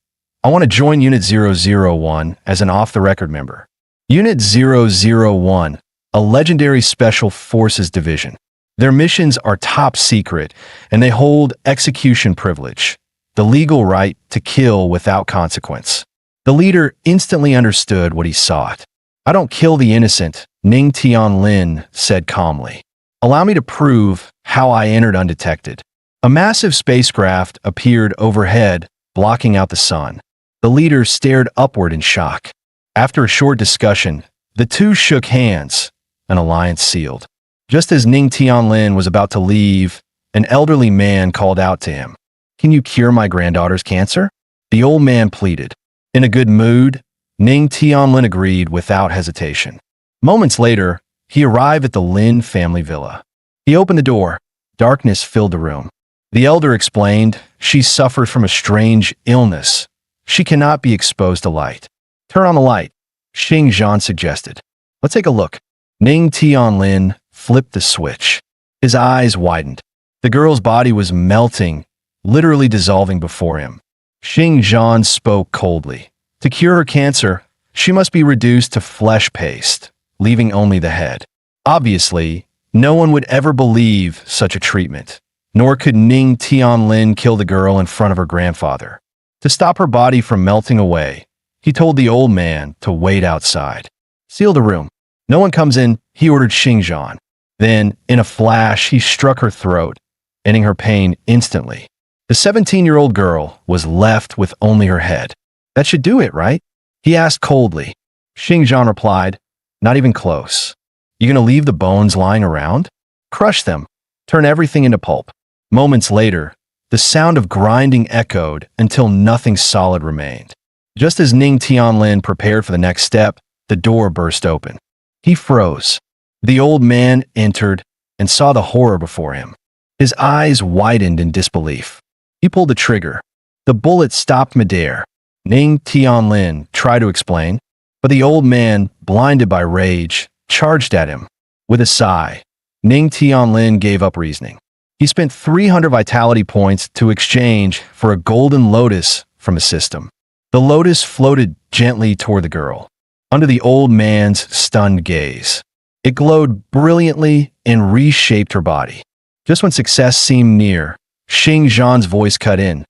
"I want to join Unit 001 as an off-the-record member." Unit 001, a legendary special forces division. Their missions are top secret, and they hold execution privilege, the legal right to kill without consequence. The leader instantly understood what he sought. I don't kill the innocent, Ning Tianlin said calmly. Allow me to prove how I entered undetected. A massive spacecraft appeared overhead, blocking out the sun. The leader stared upward in shock. After a short discussion, the two shook hands, an alliance sealed. Just as Ning Tianlin was about to leave, an elderly man called out to him. Can you cure my granddaughter's cancer? The old man pleaded. In a good mood, Ning Tianlin agreed without hesitation. Moments later, he arrived at the Lin family villa. He opened the door. Darkness filled the room. The elder explained, she suffered from a strange illness. She cannot be exposed to light. Turn on the light, Xing Zhan suggested. Let's take a look. Ning Tianlin flipped the switch. His eyes widened. The girl's body was melting, literally dissolving before him. Xing Zhan spoke coldly. To cure her cancer, she must be reduced to flesh paste, leaving only the head. Obviously, no one would ever believe such a treatment, nor could Ning Tianlin kill the girl in front of her grandfather. To stop her body from melting away, he told the old man to wait outside. Seal the room. No one comes in, he ordered Xing Zhan. Then, in a flash, he struck her throat, ending her pain instantly. The 17-year-old girl was left with only her head. That should do it, right? He asked coldly. Xing Zhan replied, not even close. You gonna leave the bones lying around? Crush them. Turn everything into pulp. Moments later, the sound of grinding echoed until nothing solid remained. Just as Ning Tianlin prepared for the next step, the door burst open. He froze. The old man entered and saw the horror before him. His eyes widened in disbelief. He pulled the trigger. The bullet stopped midair. Ning Tianlin tried to explain, but the old man, blinded by rage, charged at him. With a sigh, Ning Tianlin gave up reasoning. He spent 300 vitality points to exchange for a golden lotus from a system. The lotus floated gently toward the girl, under the old man's stunned gaze. It glowed brilliantly and reshaped her body. Just when success seemed near, Xing Zhan's voice cut in.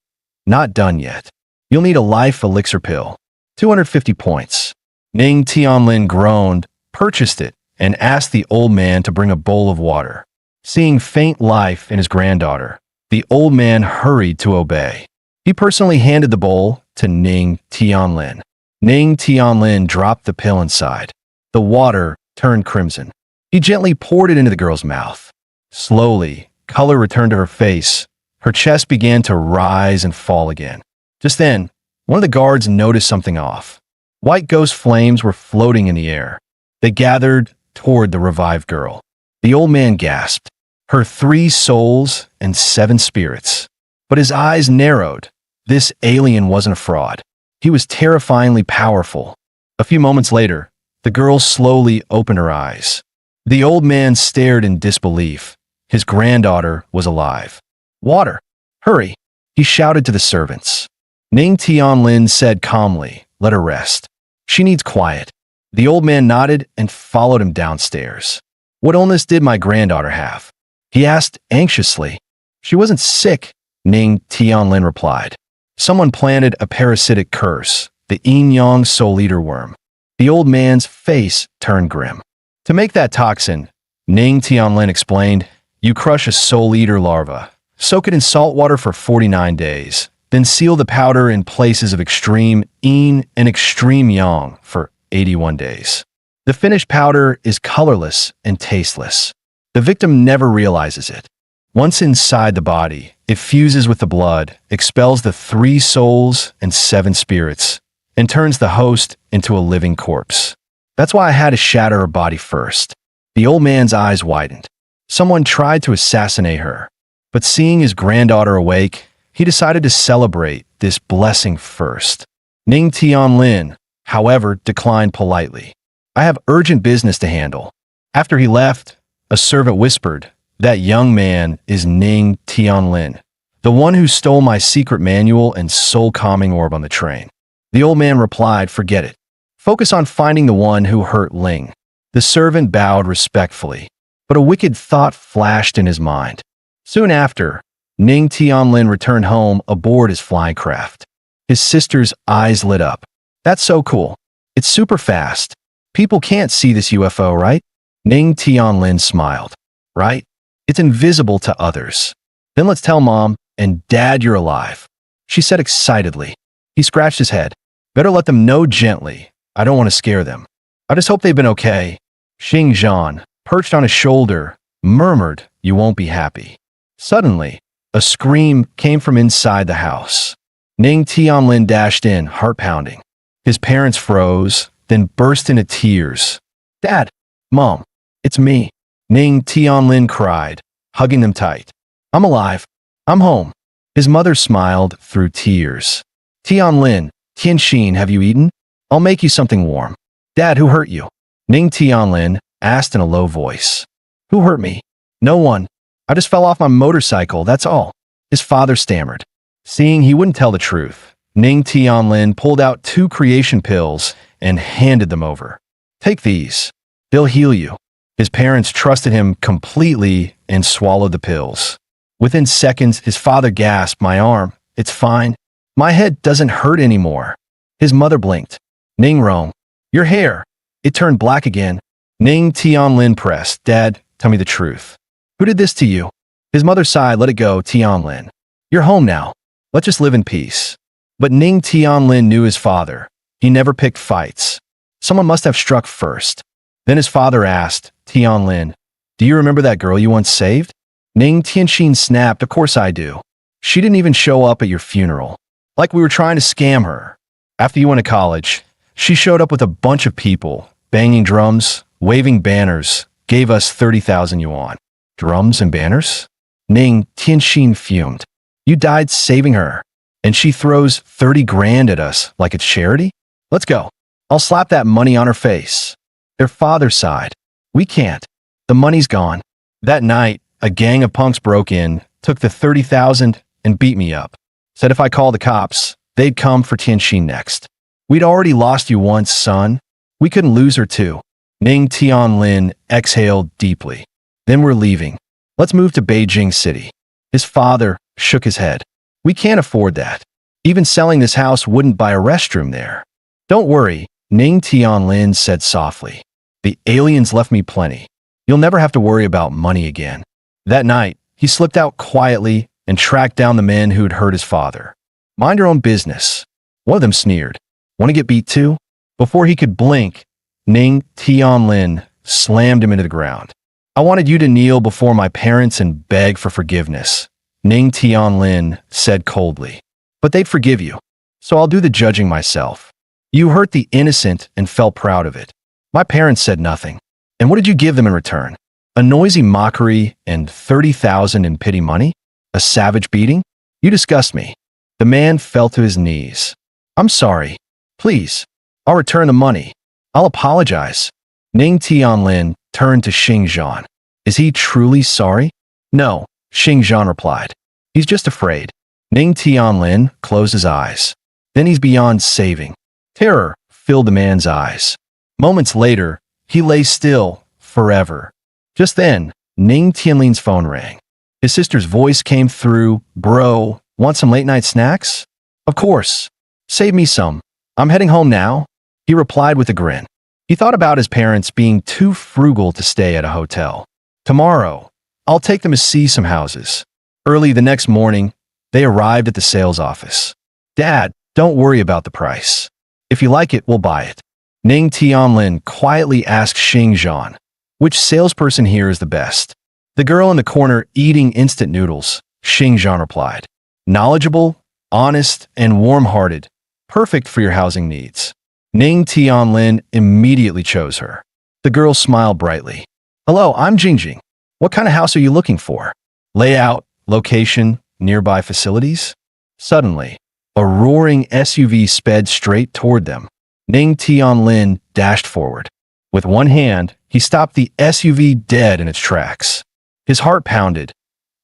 Not done yet. You'll need a life elixir pill. 250 points. Ning Tianlin groaned, purchased it, and asked the old man to bring a bowl of water. Seeing faint life in his granddaughter, the old man hurried to obey. He personally handed the bowl to Ning Tianlin. Ning Tianlin dropped the pill inside. The water turned crimson. He gently poured it into the girl's mouth. Slowly, color returned to her face. Her chest began to rise and fall again. Just then, one of the guards noticed something off. White ghost flames were floating in the air. They gathered toward the revived girl. The old man gasped. Her 3 souls and 7 spirits. But his eyes narrowed. This alien wasn't a fraud. He was terrifyingly powerful. A few moments later, the girl slowly opened her eyes. The old man stared in disbelief. His granddaughter was alive. Water! Hurry! He shouted to the servants. Ning Tianlin said calmly, let her rest. She needs quiet. The old man nodded and followed him downstairs. What illness did my granddaughter have? He asked anxiously. She wasn't sick, Ning Tianlin replied. Someone planted a parasitic curse, the yin-yang soul eater worm. The old man's face turned grim. To make that toxin, Ning Tianlin explained, you crush a soul eater larva, soak it in salt water for 49 days, then seal the powder in places of extreme yin and extreme yang for 81 days. The finished powder is colorless and tasteless. The victim never realizes it. Once inside the body, it fuses with the blood, expels the 3 souls and 7 spirits, and turns the host into a living corpse. That's why I had to shatter her body first. The old man's eyes widened. Someone tried to assassinate her, but seeing his granddaughter awake, he decided to celebrate this blessing first. Ning Tianlin, however, declined politely. I have urgent business to handle. After he left, a servant whispered, that young man is Ning Tianlin, the one who stole my secret manual and soul calming orb on the train. The old man replied, forget it. Focus on finding the one who hurt Ling. The servant bowed respectfully. but a wicked thought flashed in his mind. Soon after, Ning Tianlin returned home aboard his flying craft. His sister's eyes lit up. That's so cool. It's super fast. People can't see this UFO, right? Ning Tianlin smiled. Right? It's invisible to others. Then let's tell Mom and Dad you're alive, she said excitedly. He scratched his head. Better let them know gently. I don't want to scare them. I just hope they've been okay. Xing Zhan, perched on his shoulder, murmured, you won't be happy. Suddenly, a scream came from inside the house. Ning Tianlin dashed in, heart pounding. His parents froze, then burst into tears. Dad! Mom! It's me! Ning Tianlin cried, hugging them tight. I'm alive. I'm home. His mother smiled through tears. Tianlin, Tianxin, have you eaten? I'll make you something warm. Dad, who hurt you? Ning Tianlin asked in a low voice. Who hurt me? No one. I just fell off my motorcycle, that's all. His father stammered. Seeing he wouldn't tell the truth, Ning Tianlin pulled out 2 creation pills and handed them over. Take these. They'll heal you. His parents trusted him completely and swallowed the pills. Within seconds, his father gasped, my arm, it's fine. My head doesn't hurt anymore. His mother blinked. Ning Rong, your hair. It turned black again. Ning Tianlin pressed. Dad, tell me the truth. Who did this to you? His mother sighed. Let it go, Tianlin. You're home now. Let's just live in peace. But Ning Tianlin knew his father. He never picked fights. Someone must have struck first. Then his father asked, Tianlin, do you remember that girl you once saved? Ning Tianxin snapped, of course I do. She didn't even show up at your funeral. Like we were trying to scam her. After you went to college, she showed up with a bunch of people, banging drums, waving banners, gave us 30,000 yuan. Drums and banners? Ning Tianxin fumed. You died saving her, and she throws 30 grand at us like it's charity? Let's go. I'll slap that money on her face. Their father sighed. We can't. The money's gone. That night, a gang of punks broke in, took the 30,000 and beat me up. Said if I called the cops, they'd come for Tianxin next. We'd already lost you once, son. We couldn't lose her too. Ning Tianlin exhaled deeply. Then we're leaving. Let's move to Beijing City. His father shook his head. We can't afford that. Even selling this house wouldn't buy a restroom there. Don't worry, Ning Tianlin said softly. The aliens left me plenty. You'll never have to worry about money again. That night, he slipped out quietly and tracked down the men who'd hurt his father. Mind your own business. One of them sneered. Want to get beat too? Before he could blink, Ning Tianlin slammed him into the ground. I wanted you to kneel before my parents and beg for forgiveness, Ning Tianlin said coldly. But they'd forgive you, so I'll do the judging myself. You hurt the innocent and felt proud of it. My parents said nothing. And what did you give them in return? A noisy mockery and 30,000 in pity money? A savage beating? You disgust me. The man fell to his knees. I'm sorry. Please. I'll return the money. I'll apologize. Ning Tianlin turned to Xing Zhan. Is he truly sorry? No, Xing Zhan replied. He's just afraid. Ning Tianlin closed his eyes. Then he's beyond saving. Terror filled the man's eyes. Moments later, he lay still forever. Just then, Ning Tianlin's phone rang. His sister's voice came through. Bro, want some late-night snacks? Of course. Save me some. I'm heading home now, he replied with a grin. He thought about his parents being too frugal to stay at a hotel. Tomorrow, I'll take them to see some houses. Early the next morning, they arrived at the sales office. Dad, don't worry about the price. If you like it, we'll buy it. Ning Tianlin quietly asked Xing Zhan, which salesperson here is the best? The girl in the corner eating instant noodles, Xing Zhan replied. Knowledgeable, honest, and warm-hearted. Perfect for your housing needs. Ning Tianlin immediately chose her. The girl smiled brightly. Hello, I'm Jingjing. What kind of house are you looking for? Layout, location, nearby facilities? Suddenly, a roaring SUV sped straight toward them. Ning Tianlin dashed forward. With one hand, he stopped the SUV dead in its tracks. His heart pounded.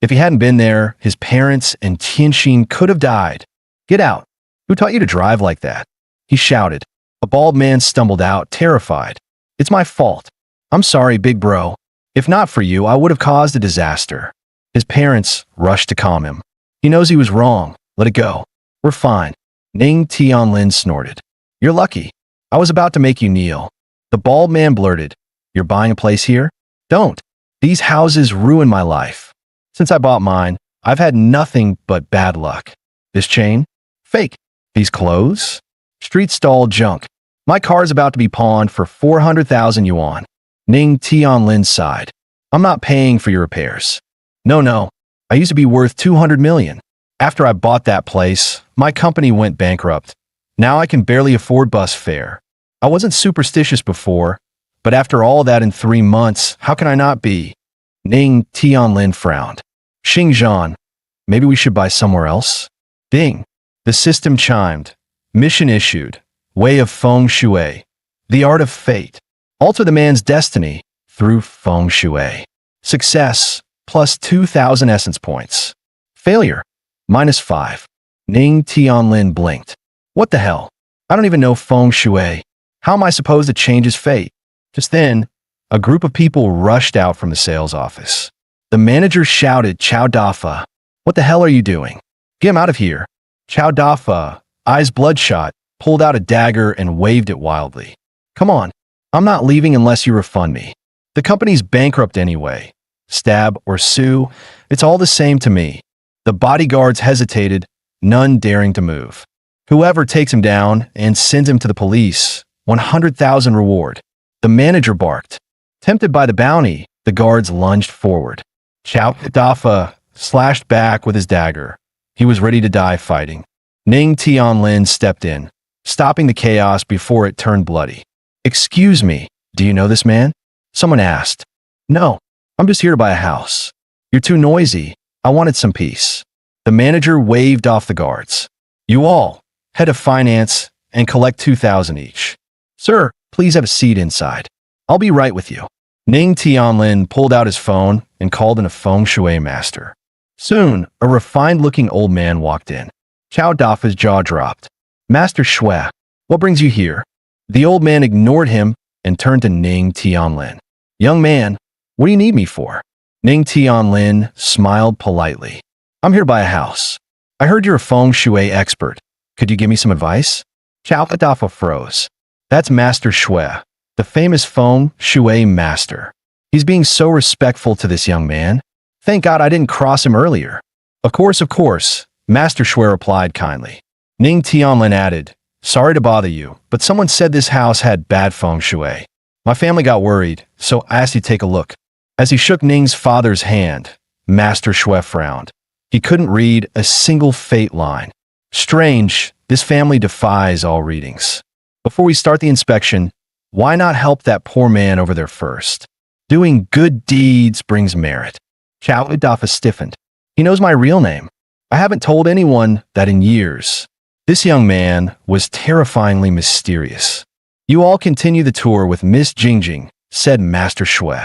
If he hadn't been there, his parents and Tianxin could have died. Get out. Who taught you to drive like that? He shouted. A bald man stumbled out, terrified. It's my fault. I'm sorry, big bro. If not for you, I would have caused a disaster. His parents rushed to calm him. He knows he was wrong. Let it go. We're fine. Ning Tianlin snorted. You're lucky. I was about to make you kneel. The bald man blurted. You're buying a place here? Don't. These houses ruin my life. Since I bought mine, I've had nothing but bad luck. This chain? Fake. These clothes? Street stall junk. My car's about to be pawned for 400,000 yuan. Ning Tianlin sighed. I'm not paying for your repairs. No. I used to be worth 200 million. After I bought that place, my company went bankrupt. Now I can barely afford bus fare. I wasn't superstitious before, but after all that in 3 months, how can I not be? Ning Tianlin frowned. Xingzhan, maybe we should buy somewhere else? Ding. The system chimed. Mission issued. Way of feng shui. The art of fate. Alter the man's destiny through feng shui. Success, plus 2,000 essence points. Failure, -5. Ning Tianlin blinked. What the hell? I don't even know feng shui. How am I supposed to change his fate? Just then, a group of people rushed out from the sales office. The manager shouted, Chow Dafa, what the hell are you doing? Get him out of here. Chow Dafa, eyes bloodshot, pulled out a dagger and waved it wildly. Come on, I'm not leaving unless you refund me. The company's bankrupt anyway. Stab or sue, it's all the same to me. The bodyguards hesitated, none daring to move. Whoever takes him down and sends him to the police, 100,000 reward. The manager barked. Tempted by the bounty, the guards lunged forward. Chow Dafa slashed back with his dagger. He was ready to die fighting. Ning Tianlin stepped in, stopping the chaos before it turned bloody. Excuse me, do you know this man? Someone asked. No, I'm just here to buy a house. You're too noisy. I wanted some peace. The manager waved off the guards. You all, head of finance, and collect 2,000 each. Sir, please have a seat inside. I'll be right with you. Ning Tianlin pulled out his phone and called in a feng shui master. Soon, a refined-looking old man walked in. Chow Dafa's jaw dropped. Master Shui, what brings you here? The old man ignored him and turned to Ning Tianlin. Young man, what do you need me for? Ning Tianlin smiled politely. I'm here to buy a house. I heard you're a feng shui expert. Could you give me some advice? Chow Dafa froze. That's Master Shui, the famous feng shui master. He's being so respectful to this young man. Thank God I didn't cross him earlier. Of course, Master Shui replied kindly. Ning Tianlin added, sorry to bother you, but someone said this house had bad feng shui. My family got worried, so I asked you to take a look. As he shook Ning's father's hand, Master Shui frowned. He couldn't read a single fate line. Strange, this family defies all readings. Before we start the inspection, why not help that poor man over there first? Doing good deeds brings merit. Chow Dafa stiffened. He knows my real name. I haven't told anyone that in years. This young man was terrifyingly mysterious. You all continue the tour with Miss Jingjing, said Master Shui.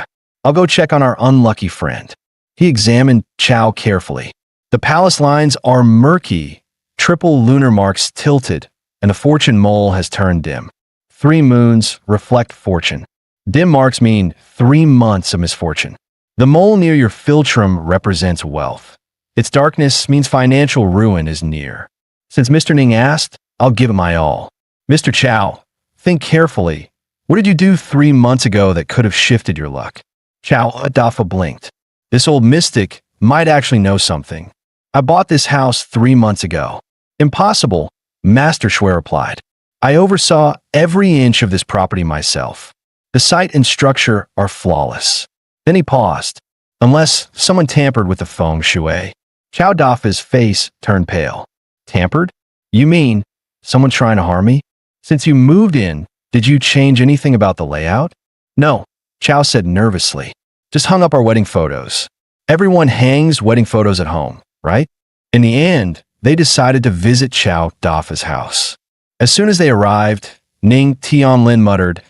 I'll go check on our unlucky friend. He examined Chow carefully. The palace lines are murky, triple lunar marks tilted, and the fortune mole has turned dim. 3 moons reflect fortune. Dim marks mean 3 months of misfortune. The mole near your philtrum represents wealth. Its darkness means financial ruin is near. Since Mr. Ning asked, I'll give it my all. Mr. Chow, think carefully. What did you do 3 months ago that could have shifted your luck? Chow Dafa blinked. This old mystic might actually know something. I bought this house 3 months ago. Impossible, Master Shui replied. I oversaw every inch of this property myself. The site and structure are flawless. Then he paused. Unless someone tampered with the feng shui. Chow Dafa's face turned pale. Tampered? You mean someone trying to harm me? Since you moved in, did you change anything about the layout? No, Chow said nervously. Just hung up our wedding photos. Everyone hangs wedding photos at home, right? In the end, they decided to visit Chow Dafa's house. As soon as they arrived, Ning Tianlin muttered,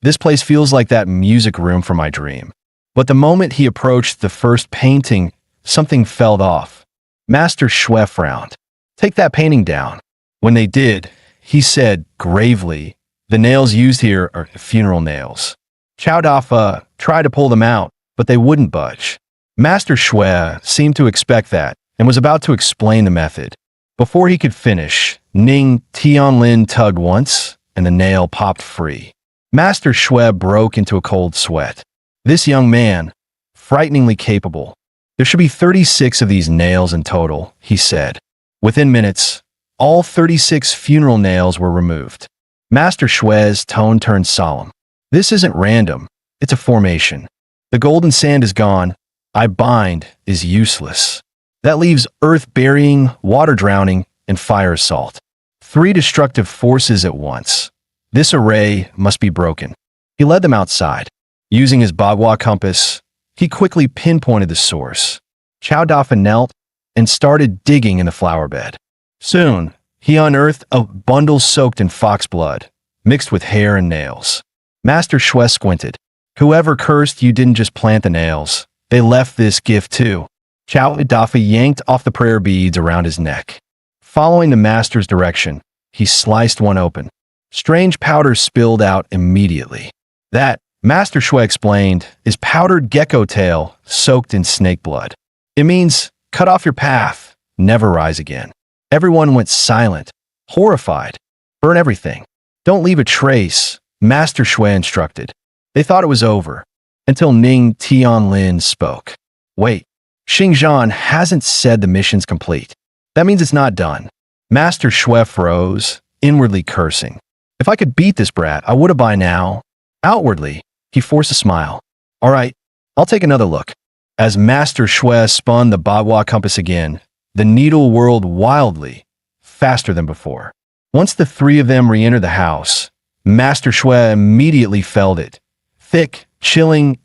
this place feels like that music room from my dream. But the moment he approached the first painting, something fell off. Master Shui frowned. Take that painting down. When they did, he said gravely, the nails used here are funeral nails. Chow Dafa tried to pull them out, but they wouldn't budge. Master Shui seemed to expect that and was about to explain the method. Before he could finish, Ning Tianlin tugged once, and the nail popped free. Master Shui broke into a cold sweat. This young man, frighteningly capable. There should be 36 of these nails in total, he said. Within minutes, all 36 funeral nails were removed. Master Shui's tone turned solemn. This isn't random, it's a formation. The golden sand is gone. I bind is useless. That leaves earth burying, water drowning, and fire assault. 3 destructive forces at once. This array must be broken. He led them outside. Using his Bagua compass, he quickly pinpointed the source. Chow Dafa knelt and started digging in the flower bed. Soon, he unearthed a bundle soaked in fox blood, mixed with hair and nails. Master Shui squinted. Whoever cursed you didn't just plant the nails. They left this gift too. Chow Dafa yanked off the prayer beads around his neck. Following the master's direction, he sliced one open. Strange powder spilled out immediately. That, Master Shui explained, is powdered gecko tail soaked in snake blood. It means, cut off your path, never rise again. Everyone went silent, horrified. Burn everything. Don't leave a trace, Master Shui instructed. They thought it was over, until Ning Tianlin spoke. Wait, Xingzhan hasn't said the mission's complete. That means it's not done. Master Shui froze, inwardly cursing. If I could beat this brat, I would have by now. Outwardly, he forced a smile. All right, I'll take another look. As Master Shui spun the Bagua compass again, the needle whirled wildly, faster than before. Once the 3 of them re-entered the house, Master Shui immediately felt it. Thick, chilling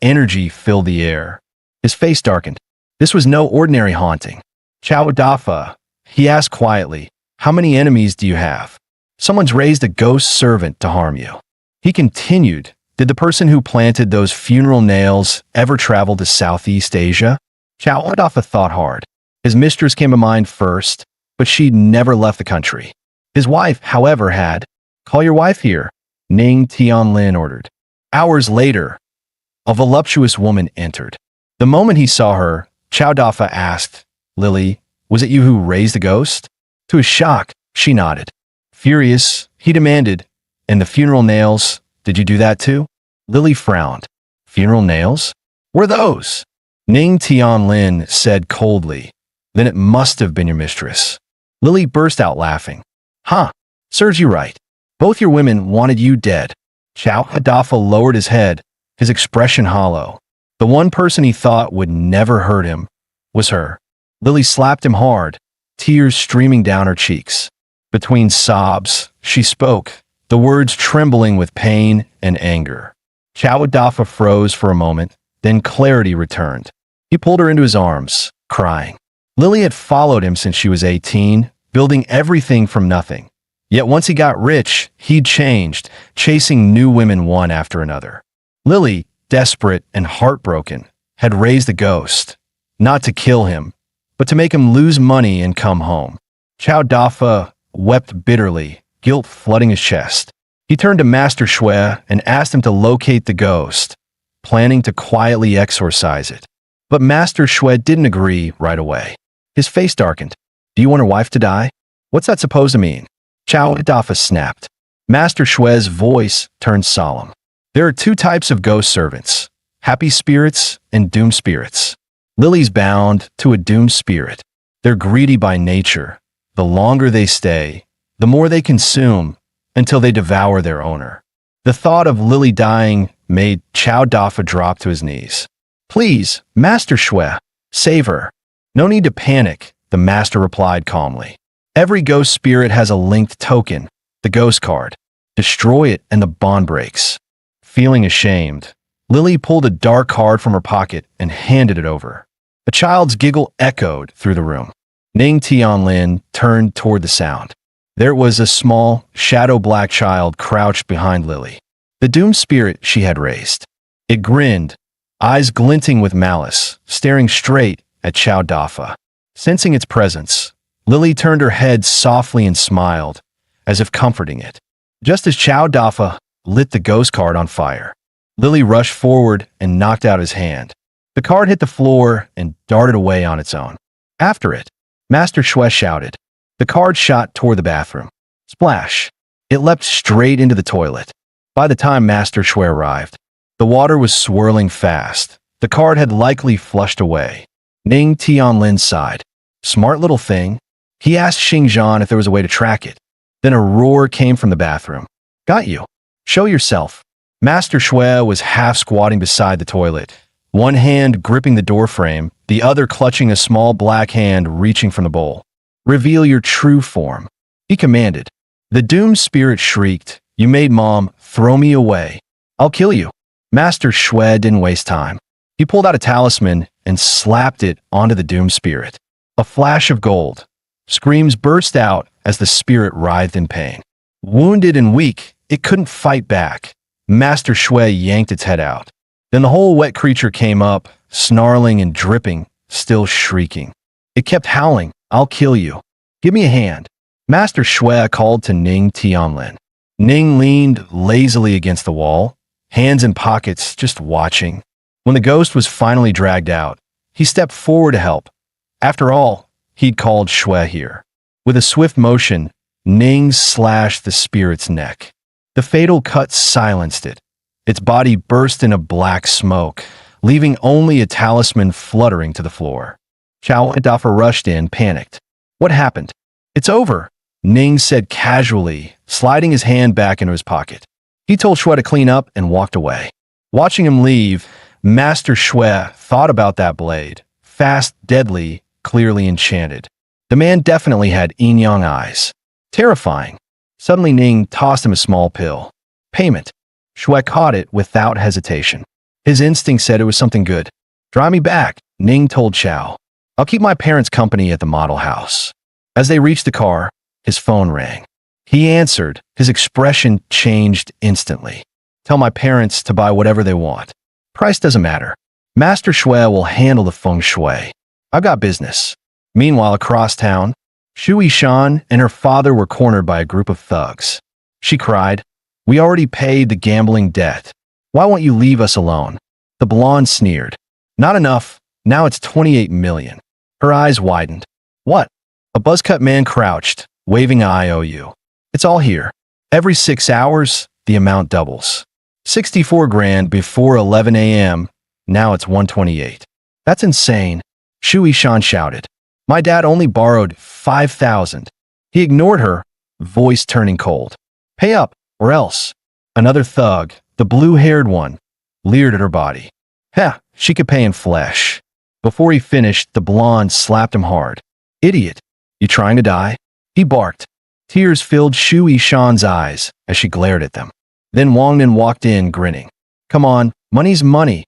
energy filled the air. His face darkened. This was no ordinary haunting. Chow Dafa, he asked quietly, how many enemies do you have? Someone's raised a ghost servant to harm you. He continued, did the person who planted those funeral nails ever travel to Southeast Asia? Chow Dafa thought hard. His mistress came to mind first, but she'd never left the country. His wife, however, had. Call your wife here, Ning Tianlin ordered. Hours later, a voluptuous woman entered. The moment he saw her, Chow Dafa asked, Lily, was it you who raised the ghost? To his shock, she nodded. Furious, he demanded, and the funeral nails, did you do that too? Lily frowned. Funeral nails? Were those? Ning Tianlin said coldly. Then it must have been your mistress. Lily burst out laughing. Huh, serves you right. Both your women wanted you dead. Chow Dafa lowered his head, his expression hollow. The one person he thought would never hurt him was her. Lily slapped him hard, tears streaming down her cheeks. Between sobs, she spoke, the words trembling with pain and anger. Chow Dafa froze for a moment, then clarity returned. He pulled her into his arms, crying. Lily had followed him since she was 18, building everything from nothing. Yet once he got rich, he'd changed, chasing new women one after another. Lily, desperate and heartbroken, had raised the ghost, not to kill him, but to make him lose money and come home. Chow Dafa wept bitterly, guilt flooding his chest. He turned to Master Shui and asked him to locate the ghost, planning to quietly exorcise it. But Master Shui didn't agree right away. His face darkened. Do you want her wife to die? What's that supposed to mean? Chow Dafa snapped. Master Shui's voice turned solemn. There are 2 types of ghost servants, happy spirits and doomed spirits. Lily's bound to a doomed spirit. They're greedy by nature. The longer they stay, the more they consume until they devour their owner. The thought of Lily dying made Chow Dafa drop to his knees. Please, Master Shui, save her. No need to panic, the master replied calmly. Every ghost spirit has a linked token, the ghost card. Destroy it and the bond breaks. Feeling ashamed, Lily pulled a dark card from her pocket and handed it over. A child's giggle echoed through the room. Ning Tianlin turned toward the sound. There was a small, shadow-black child crouched behind Lily, the doomed spirit she had raised. It grinned, eyes glinting with malice, staring straight at Chow Dafa. Sensing its presence, Lily turned her head softly and smiled, as if comforting it. Just as Chow Dafa lit the ghost card on fire, Lily rushed forward and knocked out his hand. The card hit the floor and darted away on its own. After it, Master Shui shouted. The card shot toward the bathroom. Splash! It leapt straight into the toilet. By the time Master Shui arrived, the water was swirling fast. The card had likely flushed away. Ning Tianlin sighed. Smart little thing. He asked Xingzhan if there was a way to track it. Then a roar came from the bathroom. Got you. Show yourself. Master Shui was half squatting beside the toilet, one hand gripping the doorframe, the other clutching a small black hand reaching from the bowl. Reveal your true form, he commanded. The doomed spirit shrieked, You made Mom throw me away. I'll kill you. Master Shui didn't waste time. He pulled out a talisman and slapped it onto the doomed spirit. A flash of gold. Screams burst out as the spirit writhed in pain. Wounded and weak, it couldn't fight back. Master Shui yanked its head out. Then the whole wet creature came up, snarling and dripping, still shrieking. It kept howling, I'll kill you. Give me a hand. Master Shui called to Ning Tianlin. Ning leaned lazily against the wall, hands in pockets, just watching. When the ghost was finally dragged out, he stepped forward to help. After all, he'd called Shui here. With a swift motion, Ning slashed the spirit's neck. The fatal cut silenced it. Its body burst into black smoke, leaving only a talisman fluttering to the floor. Chao and Daffer rushed in, panicked. What happened? It's over, Ning said casually, sliding his hand back into his pocket. He told Shui to clean up and walked away. Watching him leave, Master Shui thought about that blade. Fast, deadly, clearly enchanted. The man definitely had yin-yang eyes. Terrifying. Suddenly Ning tossed him a small pill. Payment. Shui caught it without hesitation. His instinct said it was something good. Drive me back, Ning told Chao. I'll keep my parents company at the model house. As they reached the car, his phone rang. He answered. His expression changed instantly. Tell my parents to buy whatever they want. Price doesn't matter. Master Shui will handle the feng shui. I've got business. Meanwhile, across town, Shu Yishan and her father were cornered by a group of thugs. She cried, We already paid the gambling debt. Why won't you leave us alone? The blonde sneered. Not enough. Now it's 28 million. Her eyes widened. What? A buzzcut man crouched, waving an IOU. It's all here. Every 6 hours, the amount doubles. 64 grand before 11 a.m. Now it's 128. That's insane. Shu Yishan shouted. My dad only borrowed 5,000. He ignored her, voice turning cold. Pay up, or else. Another thug, the blue-haired one, leered at her body. Heh, she could pay in flesh. Before he finished, the blonde slapped him hard. Idiot. You trying to die? He barked. Tears filled Shu Yishan's eyes as she glared at them. Then Wang Nin walked in, grinning. Come on, money's money.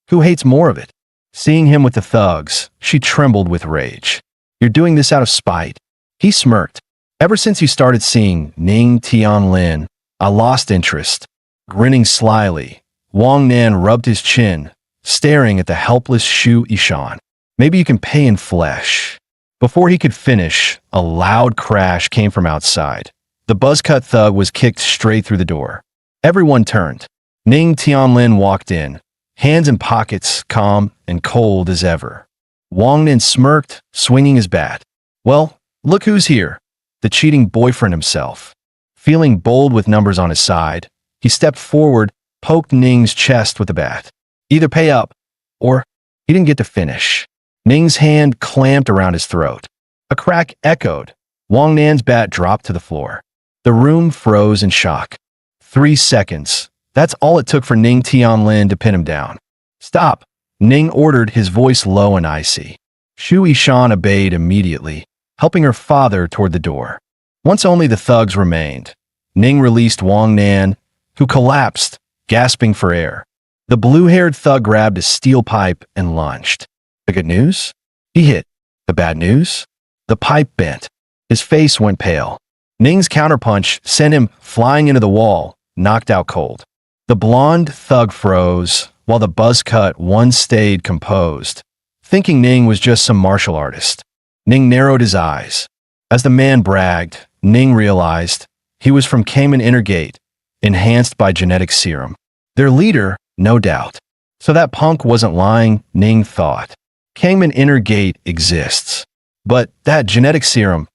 Who hates more of it? Seeing him with the thugs, she trembled with rage. You're doing this out of spite. He smirked. Ever since you started seeing Ning Tianlin, I lost interest. Grinning slyly, Wang Nan rubbed his chin, staring at the helpless Shu Yishan. Maybe you can pay in flesh. Before he could finish, a loud crash came from outside. The buzzcut thug was kicked straight through the door. Everyone turned. Ning Tianlin walked in, hands in pockets, calm and cold as ever. Wang Nin smirked, swinging his bat. Well, look who's here. The cheating boyfriend himself. Feeling bold with numbers on his side, he stepped forward, poked Ning's chest with the bat. Either pay up, or he didn't get to finish. Ning's hand clamped around his throat. A crack echoed. Wang Nan's bat dropped to the floor. The room froze in shock. 3 seconds. That's all it took for Ning Tianlin to pin him down. Stop, Ning ordered, his voice low and icy. Shu Yishan obeyed immediately, helping her father toward the door. Once only the thugs remained. Ning released Wang Nan, who collapsed, gasping for air. The blue-haired thug grabbed a steel pipe and lunged. The good news? He hit. The bad news? The pipe bent. His face went pale. Ning's counterpunch sent him flying into the wall, knocked out cold. The blonde thug froze, while the buzzcut one stayed composed, thinking Ning was just some martial artist. Ning narrowed his eyes. As the man bragged, Ning realized he was from Cayman Inner Gate, enhanced by genetic serum. Their leader, no doubt. So that punk wasn't lying, Ning thought. Kangman inner gate exists. But that genetic serum,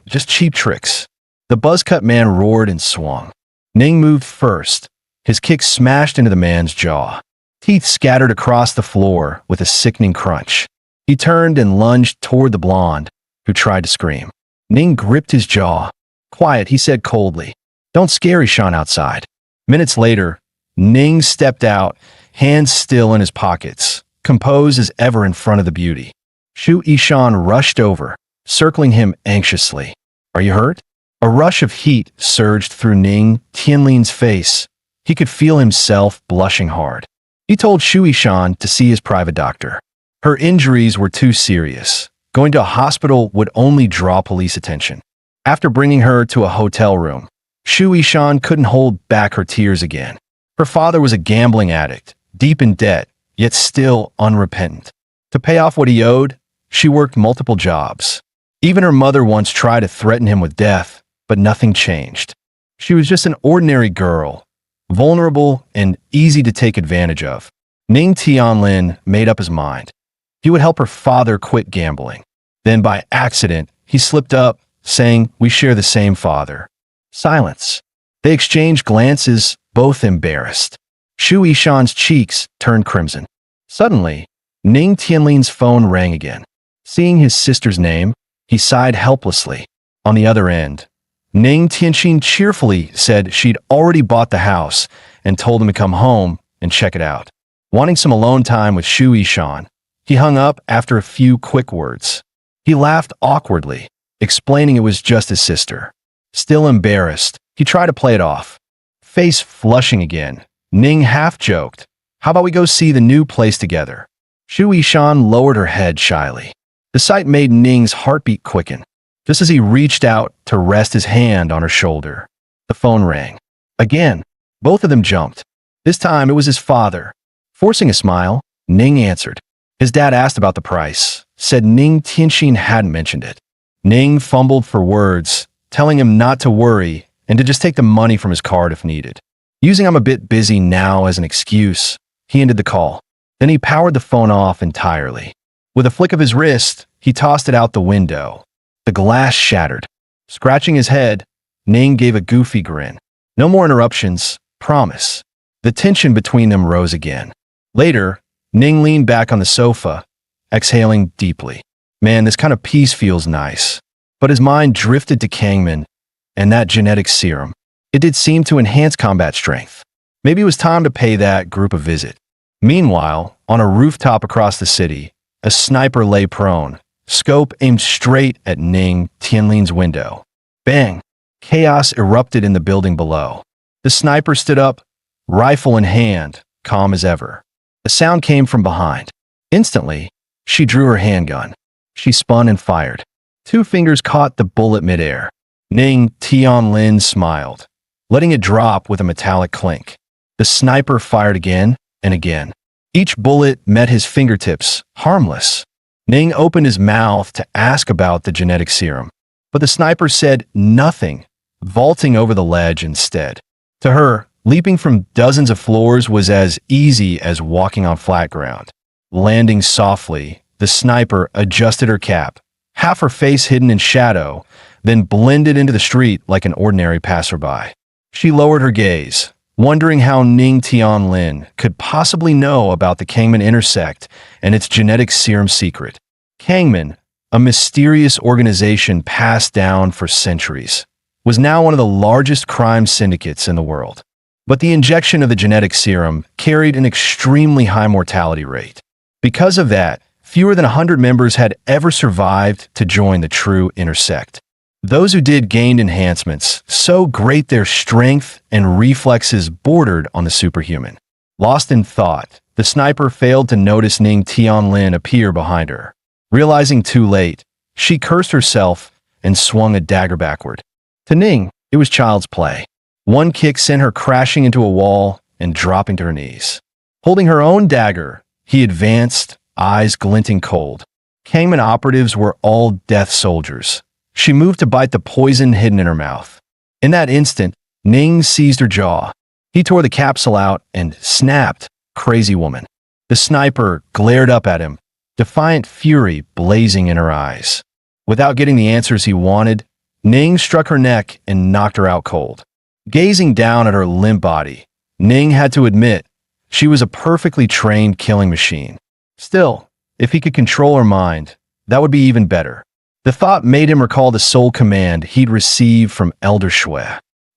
just cheap tricks. The buzzcut man roared and swung. Ning moved first. His kick smashed into the man's jaw. Teeth scattered across the floor with a sickening crunch. He turned and lunged toward the blonde, who tried to scream. Ning gripped his jaw. Quiet, he said coldly. Don't scare Ishan outside. Minutes later, Ning stepped out, hands still in his pockets, composed as ever in front of the beauty. Shu Ishan rushed over, circling him anxiously. Are you hurt? A rush of heat surged through Ning Tianlin's face. He could feel himself blushing hard. He told Shu Ishan to see his private doctor. Her injuries were too serious. Going to a hospital would only draw police attention. After bringing her to a hotel room, Shu Ishan couldn't hold back her tears again. Her father was a gambling addict, deep in debt, yet still unrepentant. To pay off what he owed, she worked multiple jobs. Even her mother once tried to threaten him with death, but nothing changed. She was just an ordinary girl, vulnerable and easy to take advantage of. Ning Tianlin made up his mind. He would help her father quit gambling. Then by accident, he slipped up, saying, "We share the same father." Silence. They exchanged glances, both embarrassed. Shu Ishan's cheeks turned crimson. Suddenly, Ning Tianlin's phone rang again. Seeing his sister's name, he sighed helplessly. On the other end, Ning Tianxin cheerfully said she'd already bought the house and told him to come home and check it out. Wanting some alone time with Shu Ishan, he hung up after a few quick words. He laughed awkwardly, explaining it was just his sister. Still embarrassed, he tried to play it off. Face flushing again, Ning half-joked, "How about we go see the new place together?" Shu Ishan lowered her head shyly. The sight made Ning's heartbeat quicken, just as he reached out to rest his hand on her shoulder. The phone rang. Again, both of them jumped. This time it was his father. Forcing a smile, Ning answered. His dad asked about the price, said Ning Tianxin hadn't mentioned it. Ning fumbled for words, telling him not to worry and to just take the money from his card if needed. Using "I'm a bit busy now" as an excuse, he ended the call. Then he powered the phone off entirely. With a flick of his wrist, he tossed it out the window. The glass shattered. Scratching his head, Ning gave a goofy grin. No more interruptions, promise. The tension between them rose again. Later, Ning leaned back on the sofa, exhaling deeply. Man, this kind of peace feels nice. But his mind drifted to Kangman and that genetic serum. It did seem to enhance combat strength. Maybe it was time to pay that group a visit. Meanwhile, on a rooftop across the city, a sniper lay prone, scope aimed straight at Ning Tianlin's window. Bang! Chaos erupted in the building below. The sniper stood up, rifle in hand, calm as ever. The sound came from behind. Instantly, she drew her handgun. She spun and fired. 2 fingers caught the bullet midair. Ning Tianlin smiled, letting it drop with a metallic clink. The sniper fired again and again. Each bullet met his fingertips, harmless. Ning opened his mouth to ask about the genetic serum, but the sniper said nothing, vaulting over the ledge instead. To her, leaping from dozens of floors was as easy as walking on flat ground. Landing softly, the sniper adjusted her cap, half her face hidden in shadow, then blended into the street like an ordinary passerby. She lowered her gaze, wondering how Ning Tianlin could possibly know about the Kangman intersect and its genetic serum secret. Kangman, a mysterious organization passed down for centuries, was now one of the largest crime syndicates in the world. But the injection of the genetic serum carried an extremely high mortality rate. Because of that, fewer than 100 members had ever survived to join the true intersect. Those who did gained enhancements, so great their strength and reflexes bordered on the superhuman. Lost in thought, the sniper failed to notice Ning Tianlin appear behind her. Realizing too late, she cursed herself and swung a dagger backward. To Ning, it was child's play. One kick sent her crashing into a wall and dropping to her knees. Holding her own dagger, he advanced, eyes glinting cold. Kangman operatives were all death soldiers. She moved to bite the poison hidden in her mouth. In that instant, Ning seized her jaw. He tore the capsule out and snapped, "Crazy woman." The sniper glared up at him, defiant fury blazing in her eyes. Without getting the answers he wanted, Ning struck her neck and knocked her out cold. Gazing down at her limp body, Ning had to admit she was a perfectly trained killing machine. Still, if he could control her mind, that would be even better. The thought made him recall the soul command he'd received from Elder Shui.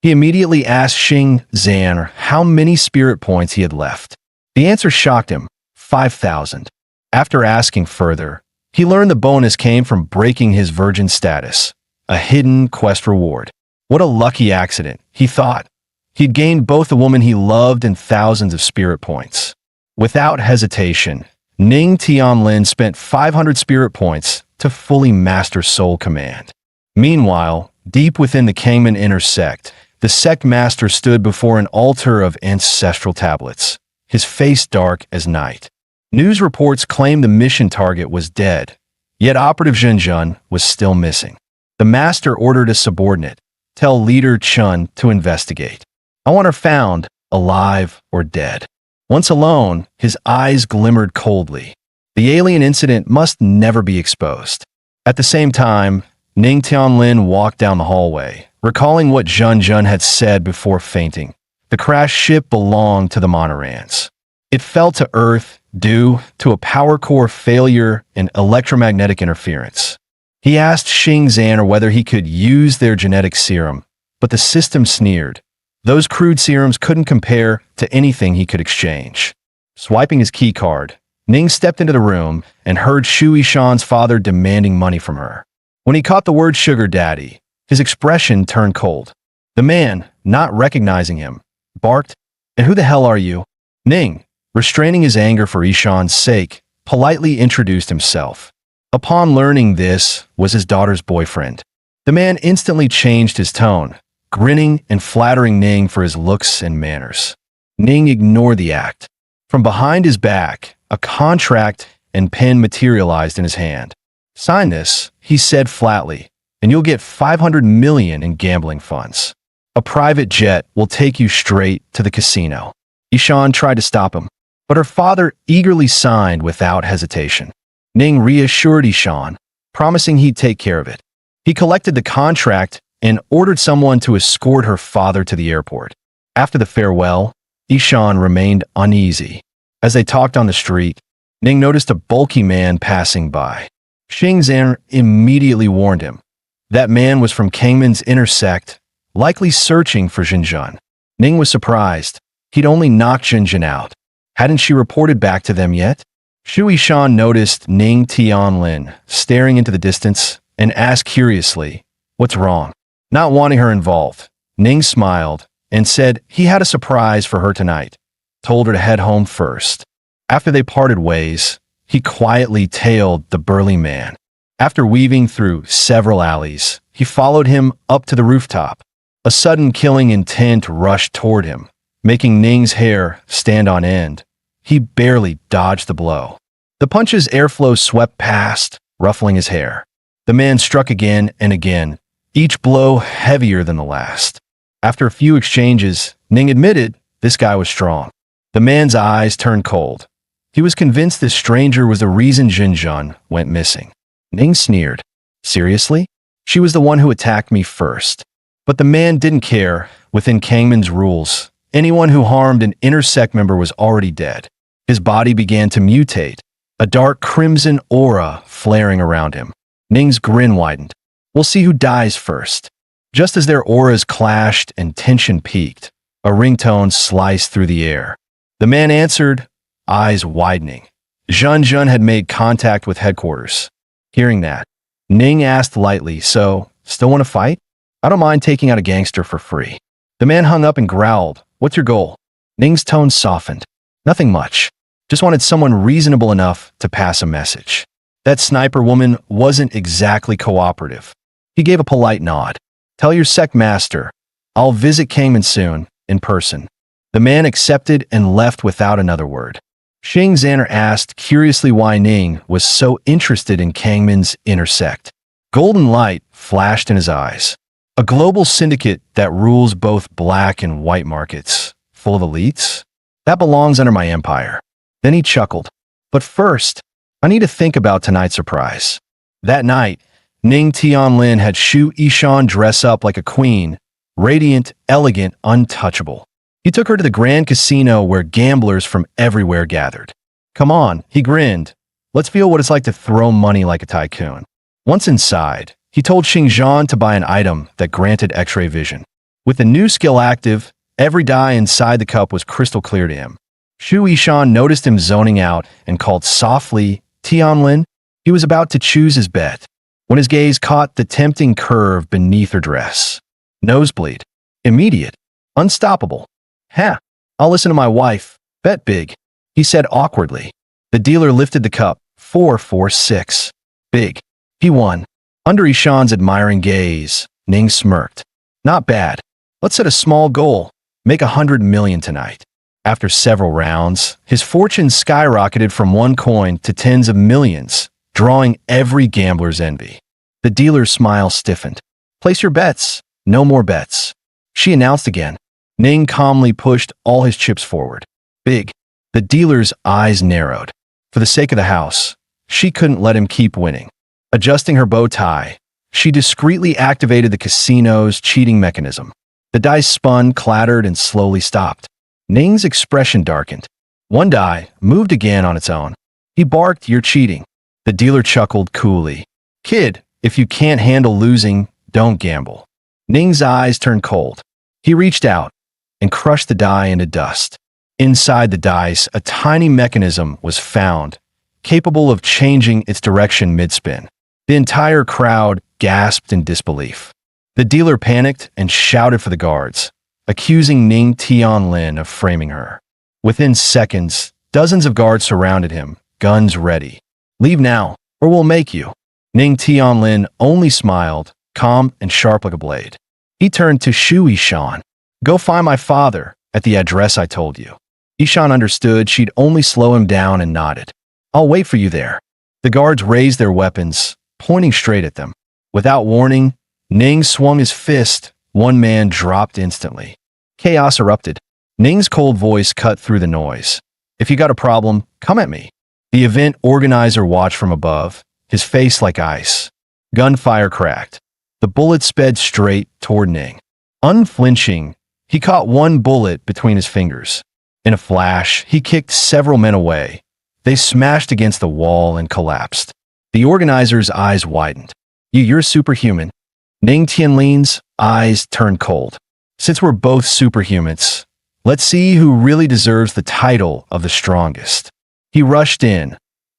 He immediately asked Xing Zan how many spirit points he had left. The answer shocked him, 5,000. After asking further, he learned the bonus came from breaking his virgin status, a hidden quest reward. What a lucky accident, he thought. He'd gained both the woman he loved and thousands of spirit points. Without hesitation, Ning Tianlin spent 500 spirit points to fully master Soul Command. Meanwhile, deep within the Kangman inner sect, the sect master stood before an altar of ancestral tablets, his face dark as night. News reports claimed the mission target was dead, yet Operative Zhenjun was still missing. The master ordered a subordinate, tell leader Chun to investigate. "I want her found, alive or dead." Once alone, his eyes glimmered coldly. The alien incident must never be exposed. At the same time, Ning Tianlin walked down the hallway, recalling what Zhenjun had said before fainting. The crashed ship belonged to the Monorans. It fell to Earth due to a power core failure and electromagnetic interference. He asked Xing Zan whether he could use their genetic serum, but the system sneered. Those crude serums couldn't compare to anything he could exchange. Swiping his keycard, Ning stepped into the room and heard Shu Yishan's father demanding money from her. When he caught the word sugar daddy, his expression turned cold. The man, not recognizing him, barked, "And who the hell are you?" Ning, restraining his anger for Yishan's sake, politely introduced himself. Upon learning this was his daughter's boyfriend, the man instantly changed his tone, grinning and flattering Ning for his looks and manners. Ning ignored the act. From behind his back, a contract and pen materialized in his hand. "Sign this," he said flatly, "and you'll get 500 million in gambling funds. A private jet will take you straight to the casino." Ishan tried to stop him, but her father eagerly signed without hesitation. Ning reassured Ishan, promising he'd take care of it. He collected the contract and ordered someone to escort her father to the airport. After the farewell, Ishan remained uneasy. As they talked on the street, Ning noticed a bulky man passing by. Xing Zan immediately warned him. That man was from Kangman's inner sect, likely searching for Zhenjun. Ning was surprised. He'd only knocked Zhenjun out. Hadn't she reported back to them yet? Shu Yishan noticed Ning Tianlin staring into the distance and asked curiously, "What's wrong?" Not wanting her involved, Ning smiled and said he had a surprise for her tonight, told her to head home first. After they parted ways, he quietly tailed the burly man. After weaving through several alleys, he followed him up to the rooftop. A sudden killing intent rushed toward him, making Ning's hair stand on end. He barely dodged the blow. The punch's airflow swept past, ruffling his hair. The man struck again and again, each blow heavier than the last. After a few exchanges, Ning admitted this guy was strong. The man's eyes turned cold. He was convinced this stranger was the reason Zhenjun went missing. Ning sneered. "Seriously? She was the one who attacked me first." But the man didn't care. Within Kangman's rules, anyone who harmed an inner sect member was already dead. His body began to mutate, a dark crimson aura flaring around him. Ning's grin widened. "We'll see who dies first." Just as their auras clashed and tension peaked, a ringtone sliced through the air. The man answered, eyes widening. Zhenjun had made contact with headquarters. Hearing that, Ning asked lightly, "So, still want to fight?" "I don't mind taking out a gangster for free." The man hung up and growled, "What's your goal?" Ning's tone softened. "Nothing much. Just wanted someone reasonable enough to pass a message." That sniper woman wasn't exactly cooperative. He gave a polite nod. "Tell your sect master. I'll visit Kangman soon, in person." The man accepted and left without another word. Xing Zan asked curiously why Ning was so interested in Kangman's inner sect. Golden light flashed in his eyes. "A global syndicate that rules both black and white markets. full of elites? That belongs under my empire. Then he chuckled. But first, I need to think about tonight's surprise. That night, Ning Tianlin had Shu Yishan dress up like a queen, radiant, elegant, untouchable. He took her to the grand casino where gamblers from everywhere gathered. Come on, he grinned. Let's feel what it's like to throw money like a tycoon. Once inside, he told Xingzhan to buy an item that granted X-ray vision. With the new skill active, every die inside the cup was crystal clear to him. Shu Yishan noticed him zoning out and called softly, Tianlin. He was about to choose his bet, when his gaze caught the tempting curve beneath her dress. Nosebleed. Immediate. Unstoppable. I'll listen to my wife. Bet big, he said awkwardly. The dealer lifted the cup. 4-4-6. Big. He won. Under Ishan's admiring gaze, Ning smirked. Not bad. Let's set a small goal. Make 100 million tonight. After several rounds, his fortune skyrocketed from 1 coin to tens of millions, drawing every gambler's envy. The dealer's smile stiffened. Place your bets. No more bets, she announced again. Ning calmly pushed all his chips forward. Big. The dealer's eyes narrowed. For the sake of the house, she couldn't let him keep winning. Adjusting her bow tie, she discreetly activated the casino's cheating mechanism. The dice spun, clattered, and slowly stopped. Ning's expression darkened. One die moved again on its own. He barked, "You're cheating." The dealer chuckled coolly. "Kid, if you can't handle losing, don't gamble." Ning's eyes turned cold. He reached out and crushed the die into dust. Inside the dice, a tiny mechanism was found, capable of changing its direction mid-spin. The entire crowd gasped in disbelief. The dealer panicked and shouted for the guards, accusing Ning Tianlin of framing her. Within seconds, dozens of guards surrounded him, guns ready. "Leave now, or we'll make you." Ning Tianlin only smiled, calm and sharp like a blade. He turned to Shu Yishan. "Go find my father at the address I told you." Yishan understood she'd only slow him down and nodded. "I'll wait for you there." The guards raised their weapons, pointing straight at them. Without warning, Ning swung his fist. One man dropped instantly. Chaos erupted. Ning's cold voice cut through the noise. "If you got a problem, come at me." The event organizer watched from above, his face like ice. Gunfire cracked. The bullet sped straight toward Ning. Unflinching, he caught one bullet between his fingers. In a flash, he kicked several men away. They smashed against the wall and collapsed. The organizer's eyes widened. You're superhuman." Ning Tianlin's eyes turned cold. "Since we're both superhumans, let's see who really deserves the title of the strongest." He rushed in,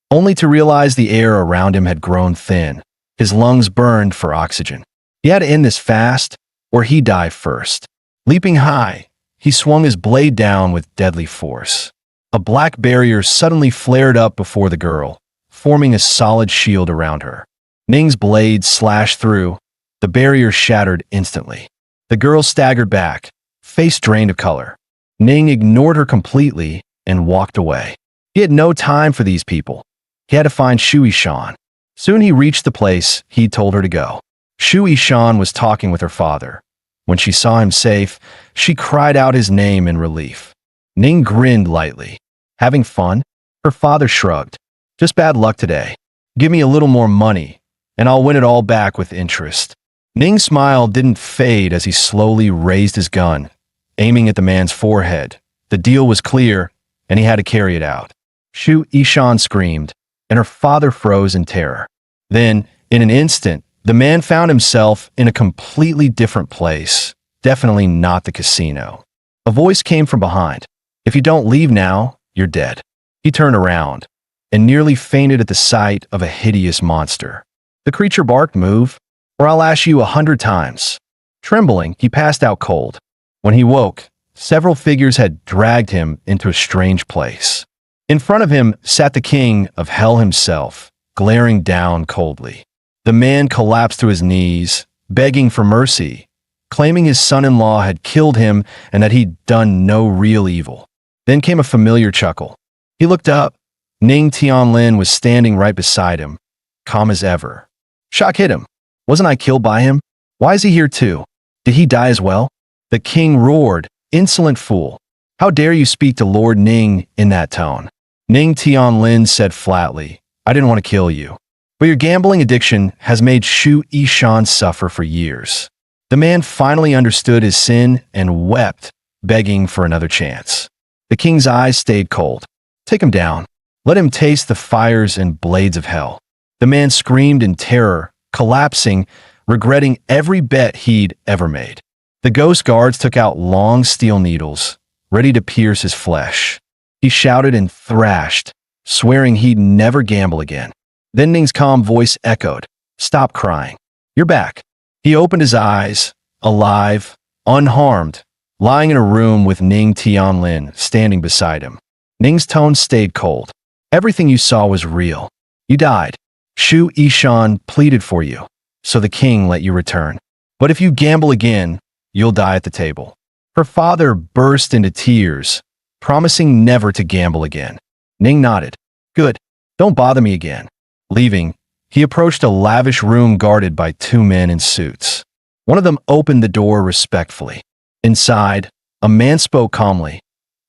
only to realize the air around him had grown thin. His lungs burned for oxygen. He had to end this fast, or he'd die first. Leaping high, he swung his blade down with deadly force. A black barrier suddenly flared up before the girl, forming a solid shield around her. Ning's blade slashed through. The barrier shattered instantly. The girl staggered back, face drained of color. Ning ignored her completely and walked away. He had no time for these people. He had to find Shu Yishan. Soon he reached the place he'd told her to go. Shu Yishan was talking with her father. When she saw him safe, she cried out his name in relief. Ning grinned lightly. "Having fun?" Her father shrugged. "Just bad luck today. Give me a little more money, and I'll win it all back with interest." Ning's smile didn't fade as he slowly raised his gun, aiming at the man's forehead. The deal was clear, and he had to carry it out. Shu Yishan screamed, and her father froze in terror. Then, in an instant, the man found himself in a completely different place, definitely not the casino. A voice came from behind. "If you don't leave now, you're dead." He turned around and nearly fainted at the sight of a hideous monster. The creature barked, "Move, or I'll ash you 100 times. Trembling, he passed out cold. When he woke, several figures had dragged him into a strange place. In front of him sat the king of hell himself, glaring down coldly. The man collapsed to his knees, begging for mercy, claiming his son-in-law had killed him and that he'd done no real evil. Then came a familiar chuckle. He looked up. Ning Tianlin was standing right beside him, calm as ever. Shock hit him. Wasn't I killed by him? Why is he here too? Did he die as well? The king roared, "Insolent fool. How dare you speak to Lord Ning in that tone? Ning Tianlin said flatly, I didn't want to kill you. But your gambling addiction has made Shu Yishan suffer for years. The man finally understood his sin and wept, begging for another chance. The king's eyes stayed cold. Take him down. Let him taste the fires and blades of hell. The man screamed in terror, collapsing, regretting every bet he'd ever made. The ghost guards took out long steel needles, ready to pierce his flesh. He shouted and thrashed, swearing he'd never gamble again. Then Ning's calm voice echoed, Stop crying. You're back. He opened his eyes, alive, unharmed, lying in a room with Ning Tianlin standing beside him. Ning's tone stayed cold. Everything you saw was real. You died. Shu Yishan pleaded for you, so the king let you return. But if you gamble again, you'll die at the table. Her father burst into tears, promising never to gamble again. Ning nodded. Good. Don't bother me again. Leaving, he approached a lavish room guarded by two men in suits. One of them opened the door respectfully. Inside, a man spoke calmly.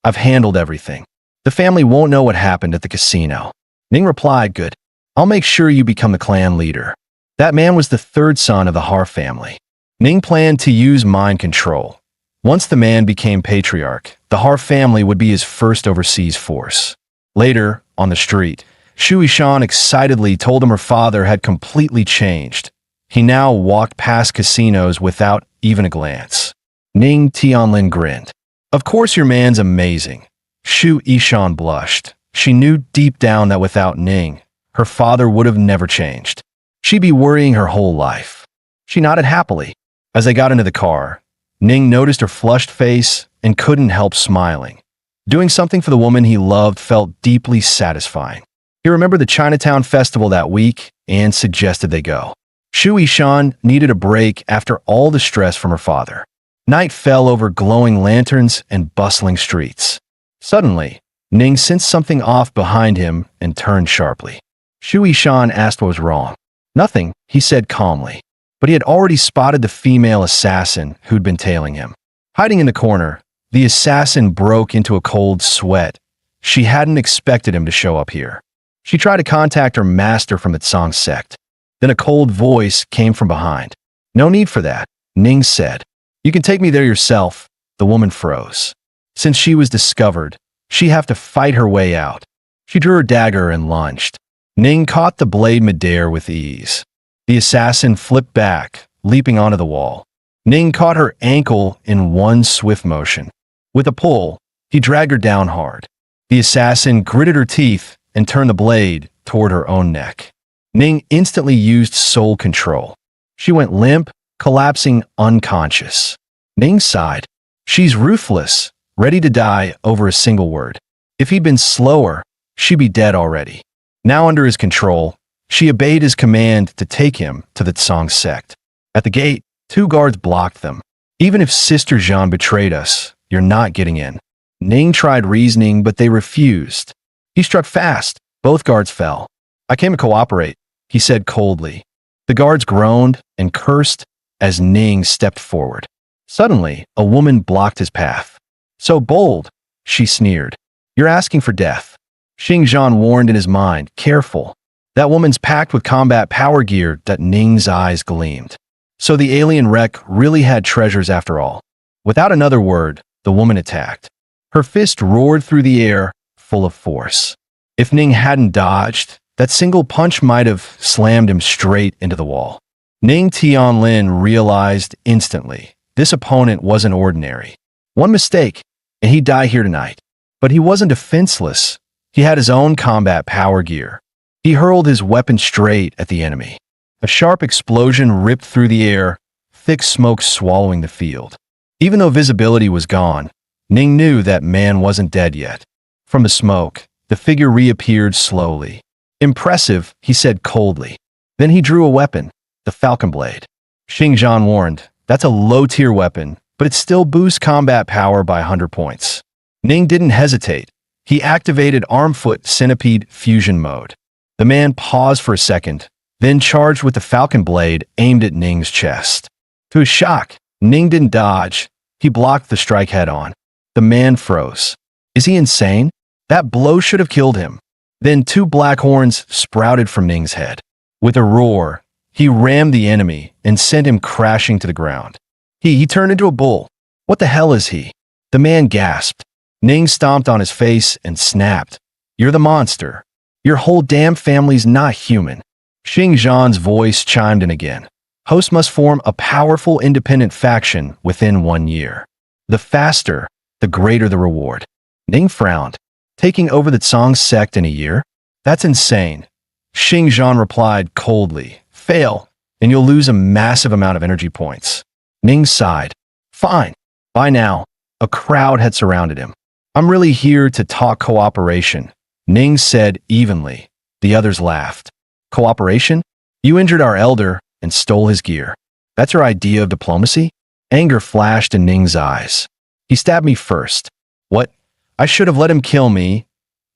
I've handled everything. The family won't know what happened at the casino. Ning replied, Good. I'll make sure you become the clan leader. That man was the third son of the Har family. Ning planned to use mind control. Once the man became patriarch, the Har family would be his first overseas force. Later, on the street, Shu Yishan excitedly told him her father had completely changed. He now walked past casinos without even a glance. Ning Tianlin grinned. Of course your man's amazing. Shu Yishan blushed. She knew deep down that without Ning, her father would have never changed. She'd be worrying her whole life. She nodded happily. As they got into the car, Ning noticed her flushed face and couldn't help smiling. Doing something for the woman he loved felt deeply satisfying. He remembered the Chinatown festival that week and suggested they go. Shu Yishan needed a break after all the stress from her father. Night fell over glowing lanterns and bustling streets. Suddenly, Ning sensed something off behind him and turned sharply. Shu Yishan asked what was wrong. Nothing, he said calmly. But he had already spotted the female assassin who'd been tailing him. Hiding in the corner, the assassin broke into a cold sweat. She hadn't expected him to show up here. She tried to contact her master from the Tsang sect. Then a cold voice came from behind. No need for that, Ning said. You can take me there yourself. The woman froze. Since she was discovered, she'd have to fight her way out. She drew her dagger and lunged. Ning caught the blade midair with ease. The assassin flipped back, leaping onto the wall. Ning caught her ankle in one swift motion. With a pull, he dragged her down hard. The assassin gritted her teeth and turned the blade toward her own neck. Ning instantly used soul control. She went limp, collapsing unconscious. Ning sighed. She's ruthless, ready to die over a single word. If he'd been slower, she'd be dead already. Now under his control, she obeyed his command to take him to the Tsang sect. At the gate, two guards blocked them. Even if Sister Jean betrayed us, you're not getting in. Ning tried reasoning, but they refused. He struck fast. Both guards fell. I came to cooperate, he said coldly. The guards groaned and cursed as Ning stepped forward. Suddenly, a woman blocked his path. So bold, she sneered. You're asking for death. Xingzhan warned in his mind, careful. That woman's packed with combat power gear. That Ning's eyes gleamed. So the alien wreck really had treasures after all. Without another word, the woman attacked. Her fist roared through the air, full of force. If Ning hadn't dodged, that single punch might have slammed him straight into the wall. Ning Tianlin realized instantly, this opponent wasn't ordinary. One mistake, and he'd die here tonight. But he wasn't defenseless. He had his own combat power gear. He hurled his weapon straight at the enemy. A sharp explosion ripped through the air, thick smoke swallowing the field. Even though visibility was gone, Ning knew that man wasn't dead yet. From the smoke, the figure reappeared slowly. Impressive, he said coldly. Then he drew a weapon, the falcon blade. Xingzhan warned, that's a low-tier weapon, but it still boosts combat power by 100 points. Ning didn't hesitate. He activated Arm-Foot Centipede fusion mode. The man paused for a second, then charged with the falcon blade aimed at Ning's chest. To his shock, Ning didn't dodge. He blocked the strike head-on. The man froze. Is he insane? That blow should have killed him. Then two black horns sprouted from Ning's head. With a roar, he rammed the enemy and sent him crashing to the ground. He turned into a bull. What the hell is he? The man gasped. Ning stomped on his face and snapped. You're the monster. Your whole damn family's not human. Xing Zhan's voice chimed in again. Host must form a powerful independent faction within 1 year. The faster, the greater the reward. Ning frowned. Taking over the Tsang sect in a year? That's insane. Xing Zhan replied coldly. Fail, and you'll lose a massive amount of energy points. Ning sighed. Fine. By now, a crowd had surrounded him. I'm really here to talk cooperation, Ning said evenly. The others laughed. Cooperation? You injured our elder and stole his gear. That's your idea of diplomacy? Anger flashed in Ning's eyes. He stabbed me first. What? I should have let him kill me.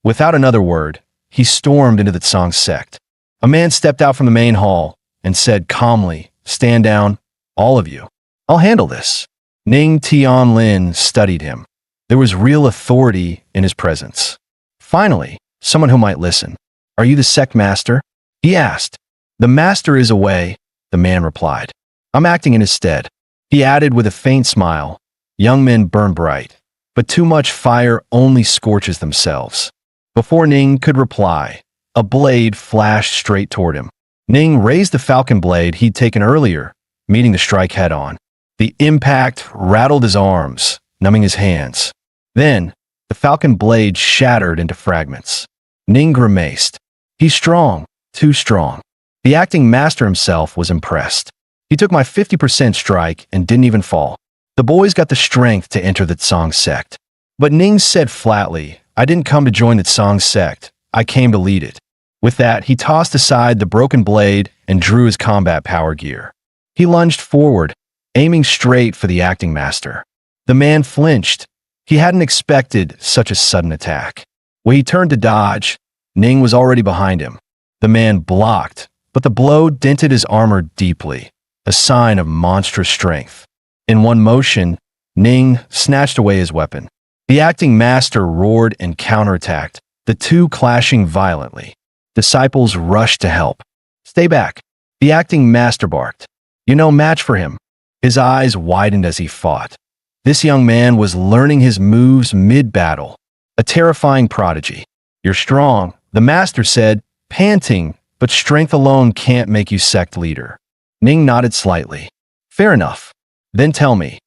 Without another word, he stormed into the Tsang sect. A man stepped out from the main hall and said calmly, Stand down, all of you. I'll handle this. Ning Tianlin studied him. There was real authority in his presence. Finally, someone who might listen. Are you the sect master? He asked. The master is away, the man replied. I'm acting in his stead. He added with a faint smile. Young men burn bright, but too much fire only scorches themselves. Before Ning could reply, a blade flashed straight toward him. Ning raised the falcon blade he'd taken earlier, meeting the strike head-on. The impact rattled his arms, numbing his hands. Then, the falcon blade shattered into fragments. Ning grimaced. He's strong, too strong. The acting master himself was impressed. He took my 50% strike and didn't even fall. The boys got the strength to enter the Tsang sect. But Ning said flatly, I didn't come to join the Tsang sect. I came to lead it. With that, he tossed aside the broken blade and drew his combat power gear. He lunged forward, aiming straight for the acting master. The man flinched. He hadn't expected such a sudden attack. When he turned to dodge, Ning was already behind him. The man blocked, but the blow dented his armor deeply, a sign of monstrous strength. In one motion, Ning snatched away his weapon. The acting master roared and counterattacked, the two clashing violently. Disciples rushed to help. Stay back. The acting master barked. You're no match for him. His eyes widened as he fought. This young man was learning his moves mid-battle. A terrifying prodigy. You're strong, the master said, panting, but strength alone can't make you sect leader. Ning nodded slightly. Fair enough. Then tell me,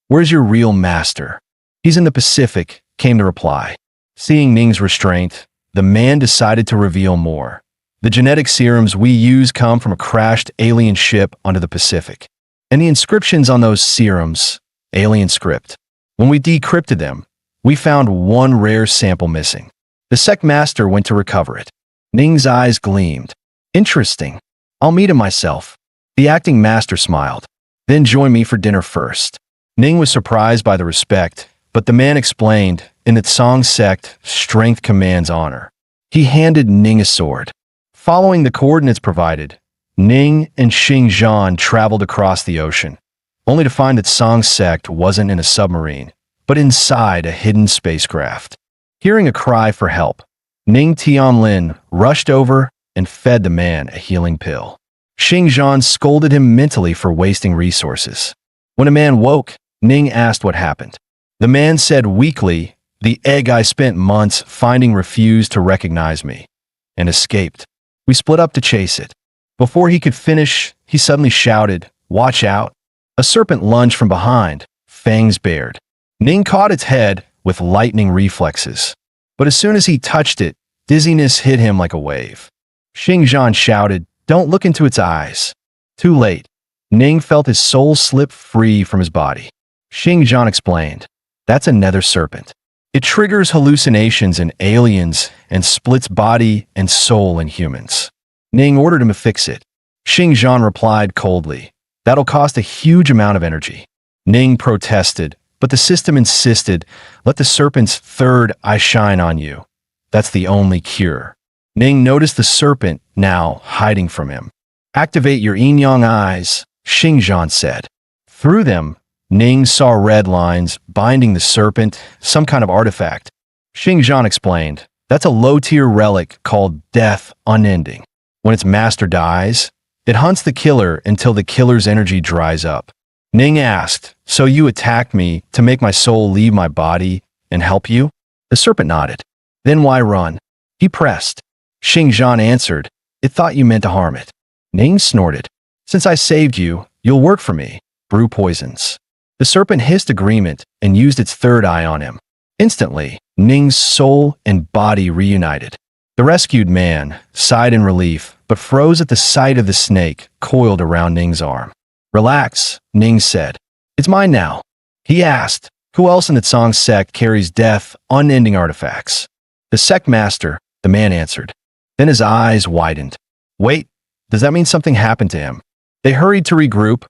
where's your real master? He's in the Pacific, came the reply. Seeing Ning's restraint, the man decided to reveal more. The genetic serums we use come from a crashed alien ship onto the Pacific. And the inscriptions on those serums, alien script. When we decrypted them, we found one rare sample missing. The sect master went to recover it. Ning's eyes gleamed. Interesting. I'll meet him myself. The acting master smiled. Then join me for dinner first. Ning was surprised by the respect, but the man explained, in the Tsang sect, strength commands honor. He handed Ning a sword. Following the coordinates provided, Ning and Xing Zhan traveled across the ocean, only to find that Tsang sect wasn't in a submarine, but inside a hidden spacecraft. Hearing a cry for help, Ning Tianlin rushed over and fed the man a healing pill. Xing Zhan scolded him mentally for wasting resources. When a man woke, Ning asked what happened. The man said weakly, the egg I spent months finding refused to recognize me, and escaped. We split up to chase it. Before he could finish, he suddenly shouted, Watch out. A serpent lunged from behind, fangs bared. Ning caught its head with lightning reflexes. But as soon as he touched it, dizziness hit him like a wave. Xing Zhan shouted, Don't look into its eyes. Too late. Ning felt his soul slip free from his body. Xing Zhan explained, That's a nether serpent. It triggers hallucinations in aliens and splits body and soul in humans. Ning ordered him to fix it. Xing Zhan replied coldly, That'll cost a huge amount of energy. Ning protested, but the system insisted, Let the serpent's third eye shine on you. That's the only cure. Ning noticed the serpent now hiding from him. Activate your yin-yang eyes, Xing Zhan said. Through them, Ning saw red lines binding the serpent, some kind of artifact. Xingzhan explained, that's a low-tier relic called Death Unending. When its master dies, it hunts the killer until the killer's energy dries up. Ning asked, so you attacked me to make my soul leave my body and help you? The serpent nodded. Then why run? He pressed. Xingzhan answered, it thought you meant to harm it. Ning snorted. Since I saved you, you'll work for me. Brew poisons. The serpent hissed agreement and used its third eye on him. Instantly, Ning's soul and body reunited. The rescued man sighed in relief, but froze at the sight of the snake coiled around Ning's arm. Relax, Ning said. It's mine now. He asked, who else in the Tsang sect carries death, unending artifacts? The sect master, the man answered. Then his eyes widened. Wait, does that mean something happened to him? They hurried to regroup,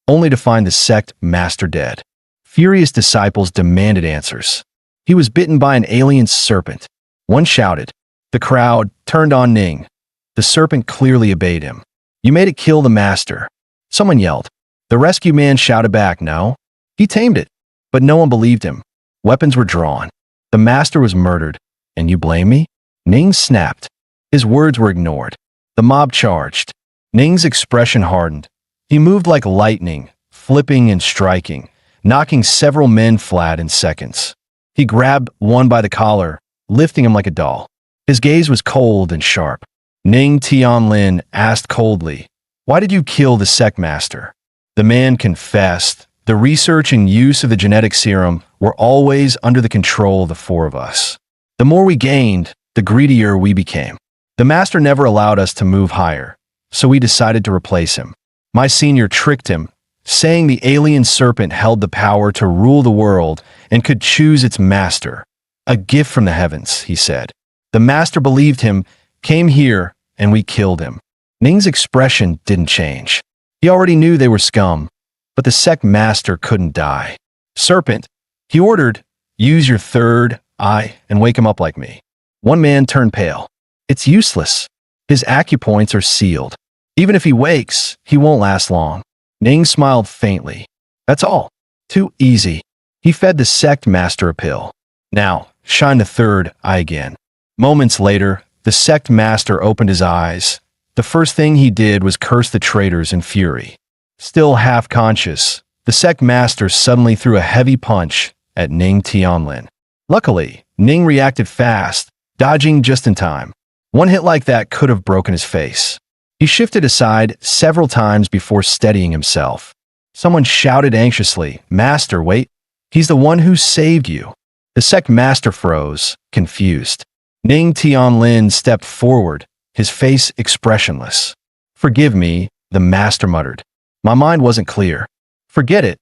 only to find the sect master dead. Furious disciples demanded answers. He was bitten by an alien serpent. One shouted. The crowd turned on Ning. The serpent clearly obeyed him. You made it kill the master. Someone yelled. The rescue man shouted back, no. He tamed it. But no one believed him. Weapons were drawn. The master was murdered. And you blame me? Ning snapped. His words were ignored. The mob charged. Ning's expression hardened. He moved like lightning, flipping and striking, knocking several men flat in seconds. He grabbed one by the collar, lifting him like a doll. His gaze was cold and sharp. Ning Tianlin asked coldly, why did you kill the sect master? The man confessed, the research and use of the genetic serum were always under the control of the four of us. The more we gained, the greedier we became. The master never allowed us to move higher, so we decided to replace him. My senior tricked him, saying the alien serpent held the power to rule the world and could choose its master. A gift from the heavens, he said. The master believed him, came here, and we killed him. Ning's expression didn't change. He already knew they were scum, but the sect master couldn't die. Serpent, he ordered, use your third eye and wake him up like me. One man turned pale. It's useless. His acupoints are sealed. Even if he wakes, he won't last long. Ning smiled faintly. That's all. Too easy. He fed the sect master a pill. Now, shine the third eye again. Moments later, the sect master opened his eyes. The first thing he did was curse the traitors in fury. Still half conscious, the sect master suddenly threw a heavy punch at Ning Tianlin. Luckily, Ning reacted fast, dodging just in time. One hit like that could have broken his face. He shifted aside several times before steadying himself. Someone shouted anxiously, Master, wait. He's the one who saved you. The sect master froze, confused. Ning Tianlin stepped forward, his face expressionless. Forgive me, the master muttered. My mind wasn't clear. Forget it,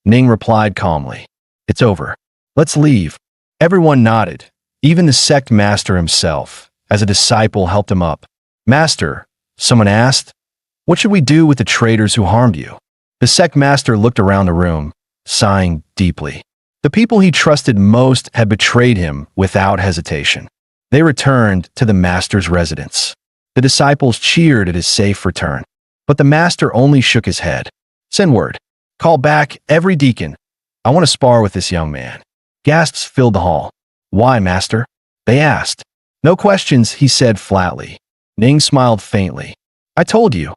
Ning replied calmly. It's over. Let's leave. Everyone nodded, even the sect master himself, as a disciple helped him up. Master, someone asked, what should we do with the traitors who harmed you? The sect master looked around the room, sighing deeply. The people he trusted most had betrayed him without hesitation. They returned to the master's residence. The disciples cheered at his safe return. But the master only shook his head. Send word. Call back every deacon. I want to spar with this young man. Gasps filled the hall. Why, master? They asked. No questions, he said flatly. Ning smiled faintly. I told you.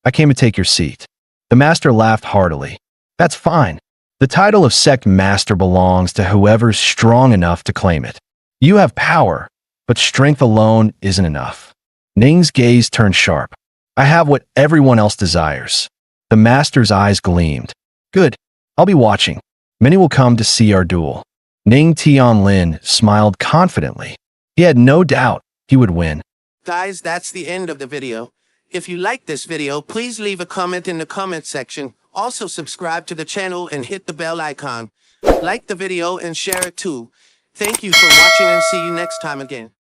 I came to take your seat. The master laughed heartily. That's fine. The title of sect master belongs to whoever's strong enough to claim it. You have power, but strength alone isn't enough. Ning's gaze turned sharp. I have what everyone else desires. The master's eyes gleamed. Good. I'll be watching. Many will come to see our duel. Ning Tianlin smiled confidently. He had no doubt he would win. Guys, that's the end of the video. If you liked this video, please leave a comment in the comment section. Also subscribe to the channel and hit the bell icon. Like the video and share it too. Thank you for watching and see you next time again.